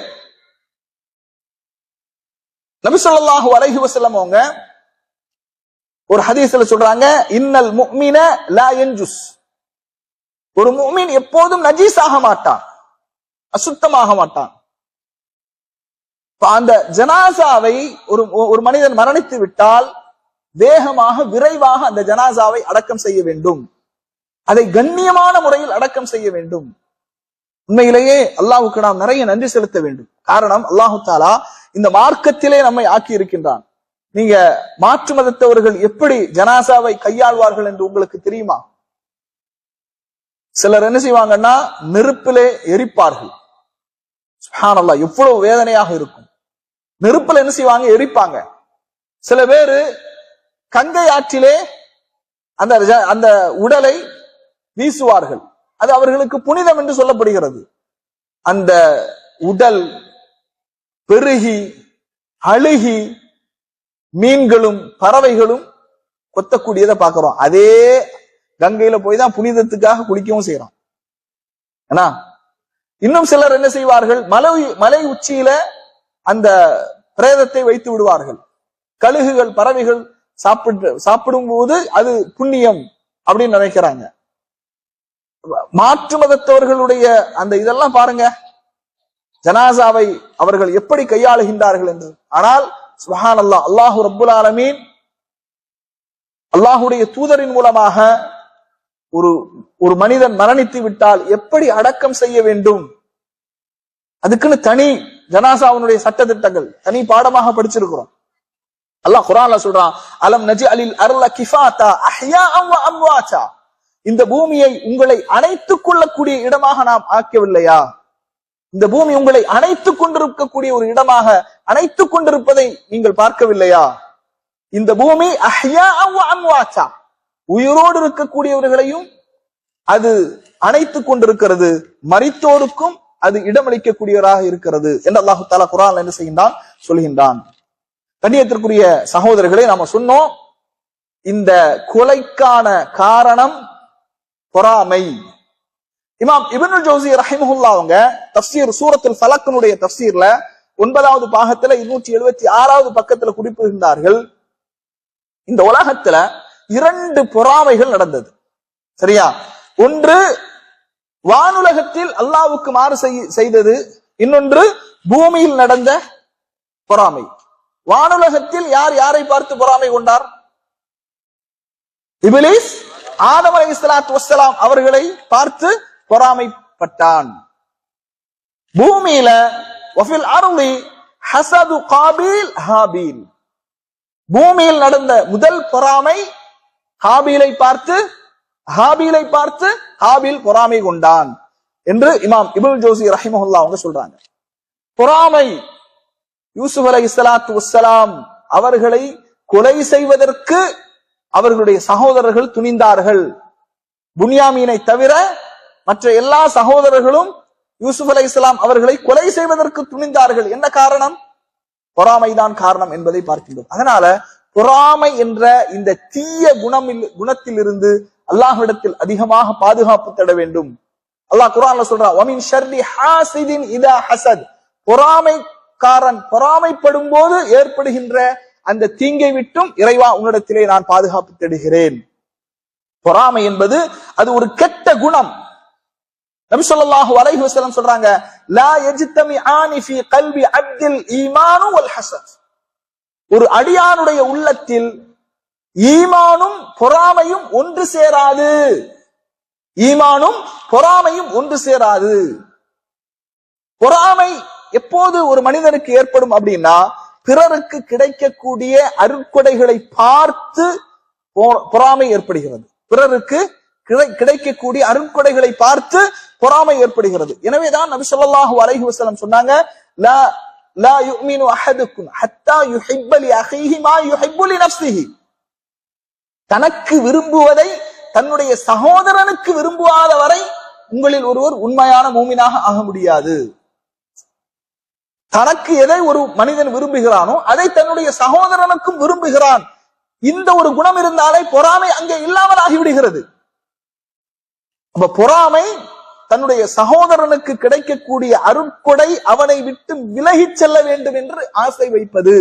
நபி ஸல்லல்லாஹு அலைஹி வஸல்லம் அவங்க ஒரு ஹதீஸ்ல சொல்றாங்க, இன்னல் முஃமின லா யன்ஜுஸ். ஒரு முஃமின் எப்போதும் நஜீஸ் ஆக மாட்டான், அசுத்தமாக மாட்டான். அந்த ஜனாசாவை ஒரு மனிதன் மரணித்து விட்டால் வேகமாக விரைவாக அந்த ஜனாசாவை அடக்கம் செய்ய வேண்டும், அதை கண்ணியமான முறையில் அடக்கம் செய்ய வேண்டும். உண்மையிலேயே அல்லாஹ்வுக்கு நாம் நிறைய நன்றி செலுத்த வேண்டும். காரணம், அல்லாஹு தஆலா இந்த மார்க்கத்திலே நம்மை ஆக்கி இருக்கின்றான். நீங்க மாற்று மதத்தவர்கள் எப்படி ஜனாசாவை கையாள்வார்கள் என்று உங்களுக்கு தெரியுமா? சிலர் என்ன செய்வாங்கன்னா, நெருப்பிலே எரிப்பார்கள். சுப்ஹானல்லாஹ், எவ்வளவு வேதனையாக இருக்கும். நெருப்புல என்ன செய்வாங்க, எரிப்பாங்க. சில பேரு கங்கை ஆற்றிலே அந்த உடலை வீசுவார்கள். அது அவர்களுக்கு புனிதம் என்று சொல்லப்படுகிறது. அந்த உடல் பெருகி அழுகி மீன்களும் பறவைகளும் கொத்தக்கூடியதை பார்க்கிறோம். அதே கங்கையில போய் தான் புனிதத்துக்காக குளிக்கவும் செய்யறோம். ஏன்னா இன்னும் சிலர் என்ன செய்வார்கள், மலை உச்சியில அந்த பிரேதத்தை வைத்து விடுவார்கள். கழுகுகள் பறவைகள் சாப்பிடும் போது அது புண்ணியம் அப்படின்னு நினைக்கிறாங்க. மாற்று மதத்தவர்களுடைய அந்த இதெல்லாம் பாருங்க, ஜனாசாவை அவர்கள் எப்படி கையாளுகின்றார்கள் என்று. ஆனால் சுப்ஹானல்லாஹ், அல்லாஹு ரப்புல் ஆலமீன் அல்லாஹுடைய தூதரின் மூலமாக ஒரு மனிதன் மரணித்து விட்டால் எப்படி அடக்கம் செய்ய வேண்டும், அதுக்குன்னு தனி ஜனாசாவுடைய சட்ட திட்டங்கள் தனி பாடமாக படிச்சிருக்கிறோம். அல்லாஹ் குர்ஆன்ல சொல்றான், அலம் நஜ்அலில் அர்ல கிஃபாதா அஹ்யாஅன் வ அம்வாதா. இந்த பூமியை உங்களை அணைத்துக் கொள்ளக்கூடிய இடமாக நாம் ஆக்கவில்லையா? இந்த பூமி உங்களை அணைத்துக் கொண்டிருக்கக்கூடிய ஒரு இடமாக அணைத்துக் கொண்டிருப்பதை நீங்கள் பார்க்கவில்லையா? இந்த பூமி அஹ்யாஅன் வ அம்வாதா, உயிரோடு இருக்கக்கூடியவர்களையும் அது அணைத்துக் கொண்டிருக்கிறது, மரித்தோருக்கும் அது இடமளிக்கக்கூடியவராக இருக்கிறது என்று அல்லாஹு தஆலா குர்ஆன்ல என்ன செய்கின்றான், சொல்கின்றான். கண்ணியத்திற்குரிய சகோதரர்களே, நாம சொன்னோம், இந்த கொலைக்கான காரணம் பொறாமை. இமாம் இப்னுல் ஜௌஸி ரஹிமஹுல்லாஹ் அவங்க தஃப்சீர் சூரத்துல் ஃபலக்னுடைய தஃப்சீர்ல 9வது பாகத்துல 276வது பக்கத்துல குறிப்பிடுகின்றார்கள், இந்த உலகத்துல 2 பொறாமைகள் நடந்தது. சரியா? ஒன்று வானுலகத்தில் அல்லாஹ்வுக்கு மாறு செய்தது, இன்னொன்று பூமியில் நடந்த பொறாமை. வானுலகத்தில் யார் யாரை பார்த்து பொறாமை கொண்டார்? இப்லீஸ் ஆதம் அலைஹிஸ்ஸலாத்து வஸ்ஸலாம் அவர்களை பார்த்து பொறாமைப்பட்டான். பூமியில வஃபில் அர்லி ஹஸது காபீல் ஹாபீல், பூமியில் நடந்த முதல் பொறாமை ஹாபீலை பார்த்து ஹாபீல் பொறாமை கொண்டான் என்று இமாம் இப்னுல் ஜௌசி ரஹிமஹுல்லாஹ் அவங்க சொல்றாங்க. பொறாமை யூசுப் அலைஹிஸ்ஸலாத்து வஸ்ஸலாம் அவர்களை கொலை செய்வதற்கு அவர்களுடைய சகோதரர்கள் துணிந்தார்கள். புன்யாமீனை தவிர மற்ற எல்லா சகோதரர்களும் யூசுப் அலைஹிஸ்ஸலாம் அவர்களை கொலை செய்வதற்கு துணிந்தார்கள். என்ன காரணம்? பொறாமைதான் காரணம் என்பதை பார்க்கின்றோம். அதனால பொறாமை என்ற இந்த தீய குணத்திலிருந்து அல்லாஹ்விடத்தில் அதிகமாக பாதுகாப்பு தேட வேண்டும். அல்லாஹ் குர்ஆன்ல சொல்றான், வமின் ஷர்ரி ஹாசிதின் இதா ஹஸத், பொறாமைக்காரன் பொறாமைப்படும் போது ஏற்படுகின்ற அந்த தீங்கை விட்டும் இறைவா உன்னிடத்திலே நான் பாதுகாப்பு தேடுகிறேன். பொறாமை என்பது அது ஒரு கெட்ட குணம். நபி ஸல்லல்லாஹு அலைஹி வஸல்லம் சொல்றாங்க, லா யஜ்தமிஆனி ஃபீ கல்பி அப்தில் ஈமானு வல் ஹஸத், ஒரு அடியானுடைய உள்ளத்தில் ஈமானும் பொறாமையும் ஒன்று சேராது. ஈமானும் பொறாமையும் ஒன்று சேராது. பொறாமை எப்போது ஒரு மனிதனுக்கு ஏற்படும் அப்படின்னா, பிறருக்கு கிடைக்கக்கூடிய அருட்கொடைகளை பார்த்து பொறாமை ஏற்படுகிறது. பிறருக்கு கிடைக்கக்கூடிய அருட்கொடைகளை பார்த்து பொறாமை ஏற்படுகிறது. எனவேதான் நபி ஸல்லல்லாஹு அலைஹி வஸல்லம் சொன்னாங்க, லா யுமினு அஹதுக்கும் ஹத்தா யுஹிப்ப லி அஹீஹி மா யுஹிப்பு லி நஃப்ஸிஹி, தனக்கு விரும்புவதை தன்னுடைய சகோதரனுக்கு விரும்புவாத வரை உங்களில் ஒருவர் உண்மையான மூமினாக ஆக முடியாது. தனக்கு எதை ஒரு மனிதன் விரும்புகிறானோ அதை தன்னுடைய சகோதரனுக்கும் விரும்புகிறான். இந்த ஒரு குணம் இருந்தாலே பொறாமை அங்கே இல்லாமல் ஆகிவிடுகிறது. அப்ப பொறாமை தன்னுடைய சகோதரனுக்கு கிடைக்கக்கூடிய அருட்கொடை அவனை விட்டு விலகிச் செல்ல வேண்டும் என்று ஆசை வைப்பது.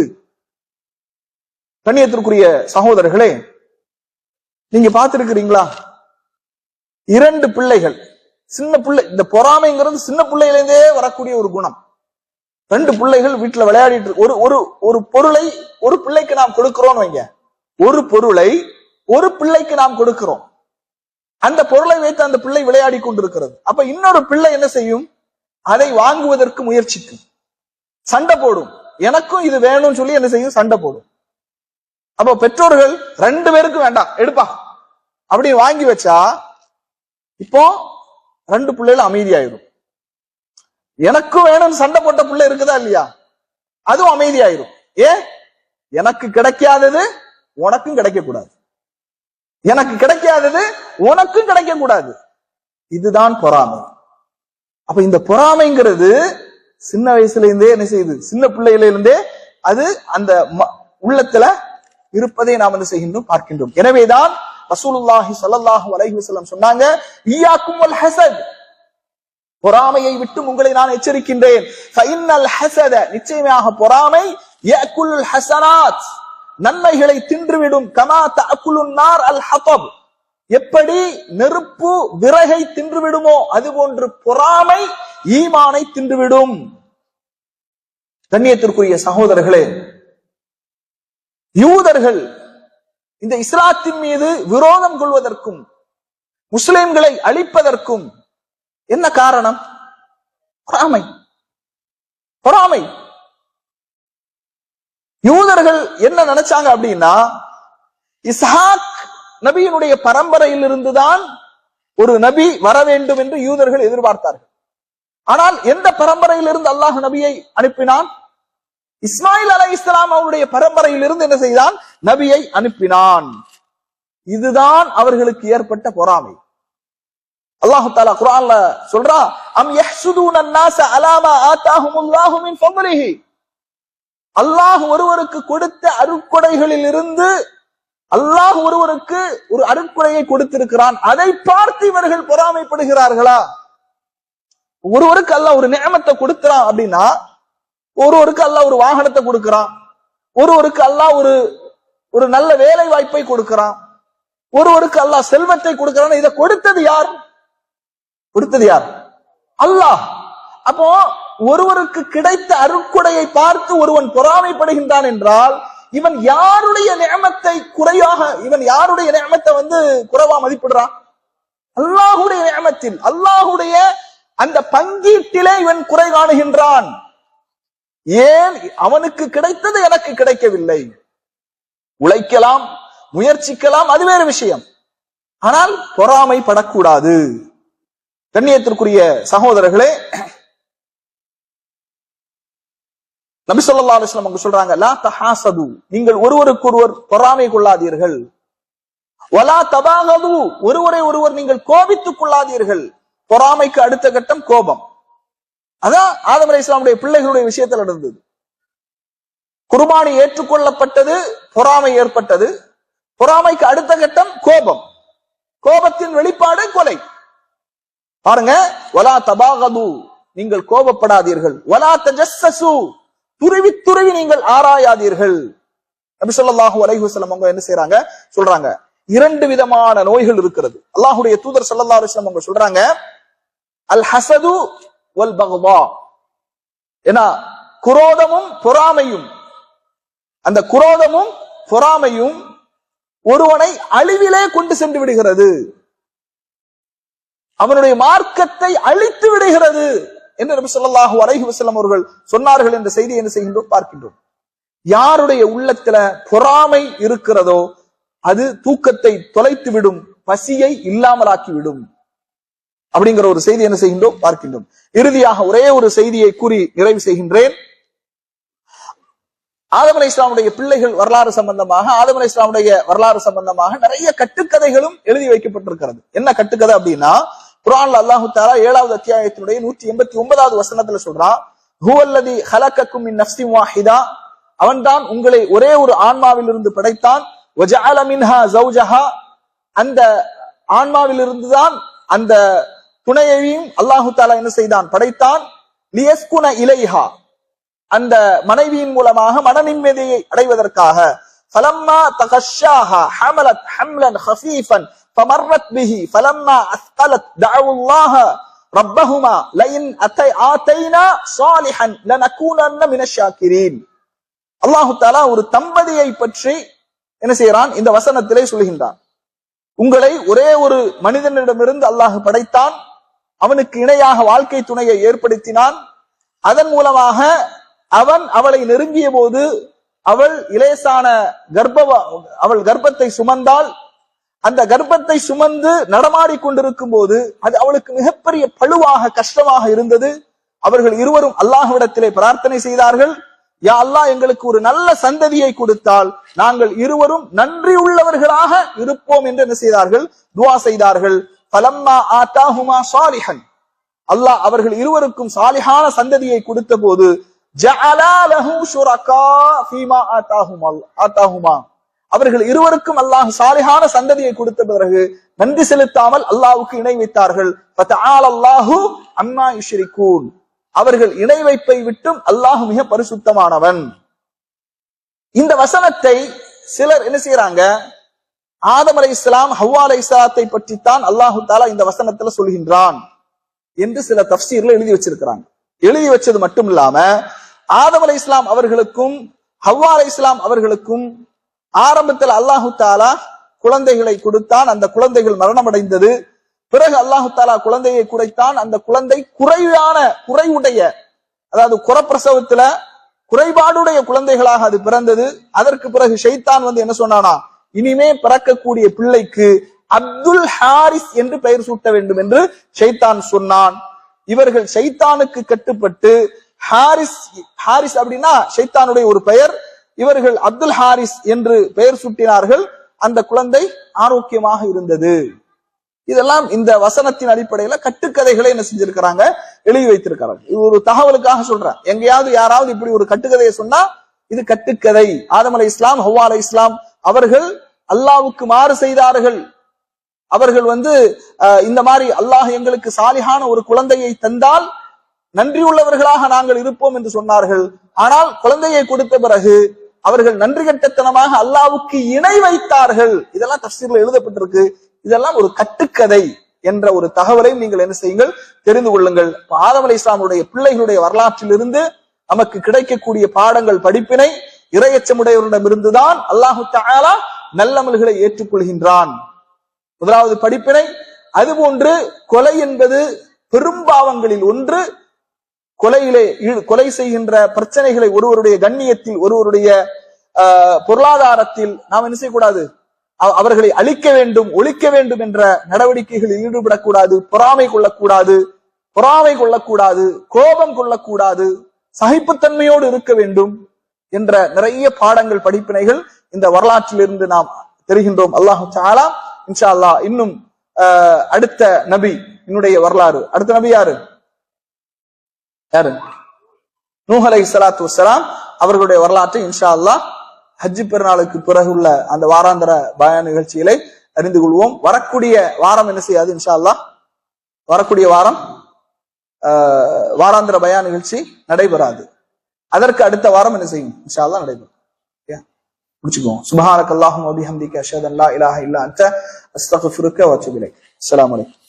கண்ணியத்திற்குரிய சகோதரர்களே, நீங்க பார்த்திருக்கிறீங்களா? 2 பிள்ளைகள், சின்ன பிள்ளை, இந்த பொறாமைங்கிறது சின்ன பிள்ளையிலிருந்தே வரக்கூடிய ஒரு குணம். 2 பிள்ளைகள் வீட்டுல விளையாடிட்டு ஒரு பொருளை ஒரு பிள்ளைக்கு நாம் கொடுக்கிறோம் வைங்க, ஒரு பொருளை ஒரு பிள்ளைக்கு நாம் கொடுக்கிறோம். அந்த பொருளை வைத்து அந்த பிள்ளை விளையாடி கொண்டிருக்கிறது. அப்ப இன்னொரு பிள்ளை என்ன செய்யும்? அதை வாங்குவதற்கு முயற்சிக்கும், சண்டை போடும். எனக்கும் இது வேணும்னு சொல்லி என்ன செய்யும்? சண்டை போடும். அப்ப பெற்றோர்கள் 2 பேருக்கும் வேண்டாம் எடுப்பா அப்படி வாங்கி வச்சா இப்போ 2 பிள்ளைகளும் அமைதியாயிரும். எனக்கும் வேணும்னு சண்டை போட்ட பிள்ளை இருக்குதா இல்லையா? அதுவும் அமைதியாயிரும். ஏன்? எனக்கு கிடைக்காதது உனக்கும் கிடைக்க கூடாது, எனக்கு கிடைக்காதது உனக்கும் கிடைக்க கூடாது. இதுதான் பொறாமை. அப்ப இந்த பொறாமைங்கிறது சின்ன வயசுல இருந்தே என்ன செய்யுது? சின்ன பிள்ளையில இருந்தே அது அந்த உள்ளத்துல இருப்பதை நாம் என்ன செய்கின்றோம்? பார்க்கின்றோம். எனவேதான் ரசூலுல்லாஹி ஸல்லல்லாஹு அலைஹி வஸல்லம் சொன்னாங்க, இய்யாக்கும் வல் ஹஸத், பொறாமையை விட்டு உங்களை நான் எச்சரிக்கின்றேன். ஃபஇன்னல் ஹஸத, நிச்சயமாக பொறாமை, யஅகுலுல் ஹஸனாத், நன்மைகளை தின்றுவிடும். கமா தஅகுலுன் நார் அல் ஹதப், எப்படி நெருப்பு விறகை தின்றுவிடுமோ அதுபோன்று பொறாமை ஈமானை தின்றுவிடும். கண்ணியத்திற்குரிய சகோதரர்களே, யூதர்கள் இந்த இஸ்லாத்தின் மீது விரோதம் கொள்வதற்கும் முஸ்லிம்களை அழிப்பதற்கும் என்ன காரணம்? பொறாமை. பொறாமை. யூதர்கள் என்ன நினைச்சாங்க அப்படின்னா, இஸ்ஹாக் நபியினுடைய பரம்பரையில் இருந்துதான் ஒரு நபி வர வேண்டும் என்று யூதர்கள் எதிர்பார்த்தார்கள். ஆனால் எந்த பரம்பரையில் இருந்து அல்லாஹ் நபியை அனுப்பினான்? இஸ்மாயில் அலைஹிஸ்ஸலாம் அவருடைய பரம்பரையில் இருந்து என்ன செய்தான்? நபியை அனுப்பினான். இதுதான் அவர்களுக்கு ஏற்பட்ட பொறாமை. அல்லாஹ் தஆலா குர்ஆன்ல சொல்றா, அம் யஹ்சுதூன அன்-நாஸ அலா மா ஆதாஹுமுல்லாஹு மின் ஃபضலிஹி, அல்லாஹ் ஒருவருக்கு கொடுத்த அருட்கொடைகளில் இருந்து அல்லாஹ் ஒருவருக்கு ஒரு அருட்கொடையை கொடுத்திருக்கிறான், அதை பார்த்து இவர்கள் பொறாமைப்படுகிறார்களா? ஒருவருக்கு அல்லாஹ் ஒரு நிஅமத்தை கொடுக்கிறான் அப்படின்னா, ஒருவருக்கு அல்லாஹ் ஒரு வாகனத்தை கொடுக்கிறான், ஒருவருக்கு அல்லாஹ் ஒரு நல்ல வேலை வாய்ப்பை கொடுக்கிறான், ஒருவருக்கு அல்லாஹ் செல்வத்தை கொடுக்கிறான். இதை கொடுத்தது யார்? கொடுத்தது யார்? அல்லாஹ். அப்போ ஒருவருக்கு கிடைத்த அருட்கொடையை பார்த்து ஒருவன் பொறாமைப்படுகின்றான் என்றால் இவன் யாருடைய நியமத்தை இவன் யாருடைய நியமத்தை குறைவா மதிப்பிடுறான்? அல்லாஹுடைய நியமத்தில், அல்லாஹுடைய அந்த பங்கீட்டிலே இவன் குறை காணுகின்றான். ஏன் அவனுக்கு கிடைத்தது எனக்கு கிடைக்கவில்லை? உழைக்கலாம், முயற்சிக்கலாம், அது வேறு விஷயம். ஆனால் பொறாமைப்படக்கூடாது. கண்ணியத்திற்குரிய சகோதரர்களே, நபி ஸல்லல்லாஹு அலைஹி வஸல்லம் சொல்றாங்க, லா தஹாசது, நீங்கள் ஒருவருக்கொருவர் பொறாமை கொள்ளாதீர்கள். வலா தபாகது, ஒருவரை ஒருவர் நீங்கள் கோபித்துக் கொள்ளாதீர்கள். பொறாமைக்கு அடுத்த கட்டம் கோபம். அதான் ஆதம் அலைஹிஸ்ஸலாமுடைய பிள்ளைகளுடைய விஷயத்தில் நடந்தது. குர்பானி ஏற்றுக்கொள்ளப்பட்டது, பொறாமை ஏற்பட்டது. பொறாமைக்கு அடுத்த கட்டம் கோபம். கோபத்தின் வெளிப்பாடு கொலை. பாருங்க, வலா தபாகது, நீங்கள் கோபப்படாதீர்கள். வலா தஜஸ்ஸசு, துருவி துருவி நீங்கள் ஆராயாதீர்கள். நபி ஸல்லல்லாஹு அலைஹி வஸல்லம் அவங்க என்ன செய்றாங்க? சொல்றாங்க, இரண்டு விதமான நோய்கள் இருக்கிறது. அல்லாஹ்வுடைய தூதர் ஸல்லல்லாஹு அலைஹி வஸல்லம் அவங்க சொல்றாங்க, அல் ஹஸது வல் பக்தா. ஏன்னா குரோதமும் பொறாமையும், அந்த குரோதமும் பொறாமையும் ஒருவனை அழிவிலே கொண்டு சென்று விடுகிறது, அவனுடைய மார்க்கத்தை அழித்து விடுகிறது என்று நபி ஸல்லல்லாஹு அலைஹி வஸல்லம் அவர்கள் சொன்னார்கள் என்ற செய்தி என்ன செய்கின்றோம்? பார்க்கின்றோம். யாருடைய உள்ளத்துல பொறாமை இருக்கிறதோ அது தூக்கத்தை தொலைத்து விடும், பசியை இல்லாமலாக்கிவிடும் அப்படிங்கிற ஒரு செய்தி என்ன செய்கின்றோம்? பார்க்கின்றோம். இறுதியாக ஒரே ஒரு செய்தியை கூறி நிறைவு செய்கின்றேன். ஆதம் அலைஹிஸ்ஸலாமுடைய பிள்ளைகள் வரலாறு சம்பந்தமாக, ஆதம் அலைஹிஸ்ஸலாமுடைய வரலாறு சம்பந்தமாக நிறைய கட்டுக்கதைகளும் எழுதி வைக்கப்பட்டிருக்கிறது. என்ன கட்டுக்கதை அப்படின்னா, குர்ஆன்ல அல்லாஹ் தஆலா 7வது அத்தியாயத்தினுடைய 189வது வசனத்துல சொல்றான், ஹுவல்லதி ஹலகக்கும் மின் நஃப்ஸின் வாஹிதா, அவன்தான் உங்களை ஒரே ஒரு ஆன்மாவிலிருந்து படைத்தான். வஜஅல மின்ஹா ஸௌஜஹா, அந்த ஆன்மாவிலிருந்து தான் அந்த துணையையும் அல்லாஹ் தஆலா என்ன செய்தான்? படைத்தான். லியஸ்குன இலைஹா, அந்த மனைவியின் மூலமாக மன நிம்மதியை அடைவதற்காக. ஃபலம்மா தகஷாஹா ஹமலத் ஹம்லன் ஹஃபீஃபன் ஃபமர்ரத் பிஹி ஃபலம்மா அஸ்கலத் தஅவுல்லாஹ ரப்பஹுமா லஇன் ஆதைனா ஸாலிஹன் லனகூனன்ன மினஷ் ஷாக்கிரீன். அல்லாஹ் தஆலா ஒரு தம்பதியை பற்றி என்ன செய்யறான்? இந்த வசனத்திலே சொல்கின்றான். உங்களை ஒரே ஒரு மனிதனிடமிருந்து அல்லாஹ் படைத்தான், அவனுக்கு இணையாக வாழ்க்கை துணையை ஏற்படுத்தினான். அதன் மூலமாக அவன் அவளை நெருங்கிய போது அவள் இலேசான அவள் கர்ப்பத்தை சுமந்தாள். அந்த கர்ப்பத்தை சுமந்து நடமாடிக் கொண்டிருக்கும் போது அது அவளுக்கு மிகப்பெரிய பழுவாக கஷ்டமாக இருந்தது. அவர்கள் இருவரும் அல்லாஹ்விடத்திலே பிரார்த்தனை செய்தார்கள், யா அல்லாஹ், எங்களுக்கு ஒரு நல்ல சந்ததியை கொடுத்தால் நாங்கள் இருவரும் நன்றி உள்ளவர்களாக இருப்போம் என்று என்ன செய்தார்கள்? துஆ செய்தார்கள். ஃபலம்மா ஆதாஹுமா ஸாலிஹன், அல்லாஹ் அவர்கள் இருவருக்கும் சாலிஹான சந்ததியை கொடுத்த போது ஜஅலா லஹு ஷுரகா ஃபீமா ஆதாஹுமா, அவர்கள் இருவருக்கும் அல்லாஹ் சாலிஹான சந்ததியை கொடுத்த பிறகு நன்றி செலுத்தாமல் அல்லாஹ்வுக்கு இணை வைத்தார்கள். ஃபதஆலல்லாஹு அம்மா யுஷ்ரிகூன், அவர்கள் இணை வைப்பை விட்டும் அல்லாஹ் மிக பரிசுத்தமானவன். இந்த வசனத்தை சிலர் என்ன செய்யறாங்க? ஆதம் அலைஹிஸ்ஸலாம் ஹவ்வா அலைஹிஸ்ஸலாத்தை பற்றித்தான் அல்லாஹ் தஆலா இந்த வசனத்துல சொல்கின்றான் என்று சில தஃப்சீர்ல எழுதி வச்சிருக்கிறாங்க. எழுதி வச்சது மட்டும் இல்லாம ஆதம் அலைஹிஸ்ஸலாம் அவர்களுக்கும் ஹவ்வா அலைஹிஸ்ஸலாம் அவர்களுக்கும் ஆரம்பத்தில் அல்லாஹு தஆலா குழந்தைகளை கொடுத்தான், அந்த குழந்தைகள் மரணமடைந்தது. பிறகு அல்லாஹு தஆலா குழந்தையை குறைத்தான், அந்த குழந்தை குறைவுடைய, அதாவது குறப்பிரசவத்துல குறைபாடுடைய குழந்தைகளாக அது பிறந்தது. அதற்கு பிறகு ஷைத்தான் என்ன சொன்னானா, இனிமே பிறக்கக்கூடிய பிள்ளைக்கு அப்துல் ஹாரிஸ் என்று பெயர் சூட்ட வேண்டும் என்று ஷைத்தான் சொன்னான். இவர்கள் ஷைத்தானுக்கு கட்டுப்பட்டு ஹாரிஸ் அப்படின்னா ஷைத்தானுடைய ஒரு பெயர், இவர்கள் அப்துல் ஹாரிஸ் என்று பெயர் சூட்டினார்கள். அந்த குழந்தை ஆரோக்கியமாக இருந்தது. இதெல்லாம் இந்த வசனத்தின் அடிப்படையில கட்டுக்கதைகளை என்ன செஞ்சிருக்கிறாங்க? எழுதி வைத்திருக்கிறாங்க. இது ஒரு தகவலுக்காக சொல்றேன். எங்கேயாவது யாராவது இப்படி ஒரு கட்டுக்கதையை சொன்னா இது கட்டுக்கதை. ஆதம் அலைஹிஸ்ஸலாம் ஹவ்வா அலைஹிஸ்ஸலாம் அவர்கள் அல்லாஹ்வுக்கு மாறு செய்தார்கள். அவர்கள் இந்த மாதிரி அல்லாஹ் எங்களுக்கு சாலிஹான ஒரு குழந்தையை தந்தால் நன்றி உள்ளவர்களாக நாங்கள் இருப்போம் என்று சொன்னார்கள். ஆனால் குழந்தையை கொடுத்த பிறகு அவர்கள் நன்றி கெட்டத்தனமாக அல்லாஹ்வுக்கு இணை வைத்தார்கள். இதெல்லாம் தஃப்சீர்ல எழுதப்பட்டிருக்கு. இதெல்லாம் ஒரு கட்டுக்கதை என்ற ஒரு தகவலை நீங்கள் என்ன செய்யுங்கள், தெரிந்து கொள்ளுங்கள். ஆதம் அலைஹிஸ்ஸலாமுடைய பிள்ளைகளுடைய வரலாற்றிலிருந்து நமக்கு கிடைக்கக்கூடிய பாடங்கள், படிப்பினை இறையச்சமுடையவரிடமிருந்துதான் அல்லாஹு தஆலா நல்லமல்களை ஏற்றுக்கொள்கின்றான். முதலாவது படிப்பினை. அதுபோன்று கொலை என்பது பெரும்பாவங்களில் ஒன்று. கொலை செய்கின்ற பிரச்சனைகளை, ஒருவருடைய கண்ணியத்தில், ஒருவருடைய பொருளாதாரத்தில் நாம் என்ன செய்யக்கூடாது, அவர்களை அழிக்க வேண்டும், ஒழிக்க வேண்டும் என்ற நடவடிக்கைகளில் ஈடுபடக்கூடாது. பொறாமை கொள்ளக்கூடாது, கோபம் கொள்ளக்கூடாது, சகிப்புத்தன்மையோடு இருக்க வேண்டும் என்ற நிறைய பாடங்கள், படிப்பினைகள் இந்த வரலாற்றிலிருந்து நாம் தெரிகின்றோம். அல்லாஹு தஆலா இன்ஷா அல்லாஹ் இன்னும் அடுத்த நபி என்னுடைய வரலாறு. அடுத்த நபி யாரு? நூஹ் அலைஹிஸ்ஸலாத்து வஸ்ஸலாம் அவர்களுடைய வரலாற்றை இன்ஷா அல்லாஹ் ஹஜ் பெருநாளுக்கு பிறகு உள்ள அந்த வாராந்திர பயான் நிகழ்ச்சிகளை அறிந்து கொள்வோம். வரக்கூடிய வாரம் என்ன செய்யாது இன்ஷா அல்லாஹ், வரக்கூடிய வாரம் வாராந்திர பயான் நிகழ்ச்சி நடைபெறாது. அதற்கு அடுத்த வாரம் என்ன செய்யும் இன்ஷா அல்லாஹ் நடைபெறும். முடிச்சுக்குவோம். சுப்ஹானக அல்லாஹும்ம வ பிஹம்திக அஷ்ஹது அன் லா இலாஹா இல்லா அன்த அஸ்தக்ஃபிருக்க வ அத்தூபு இலைக். அஸ்ஸலாமு அலைக்கும்.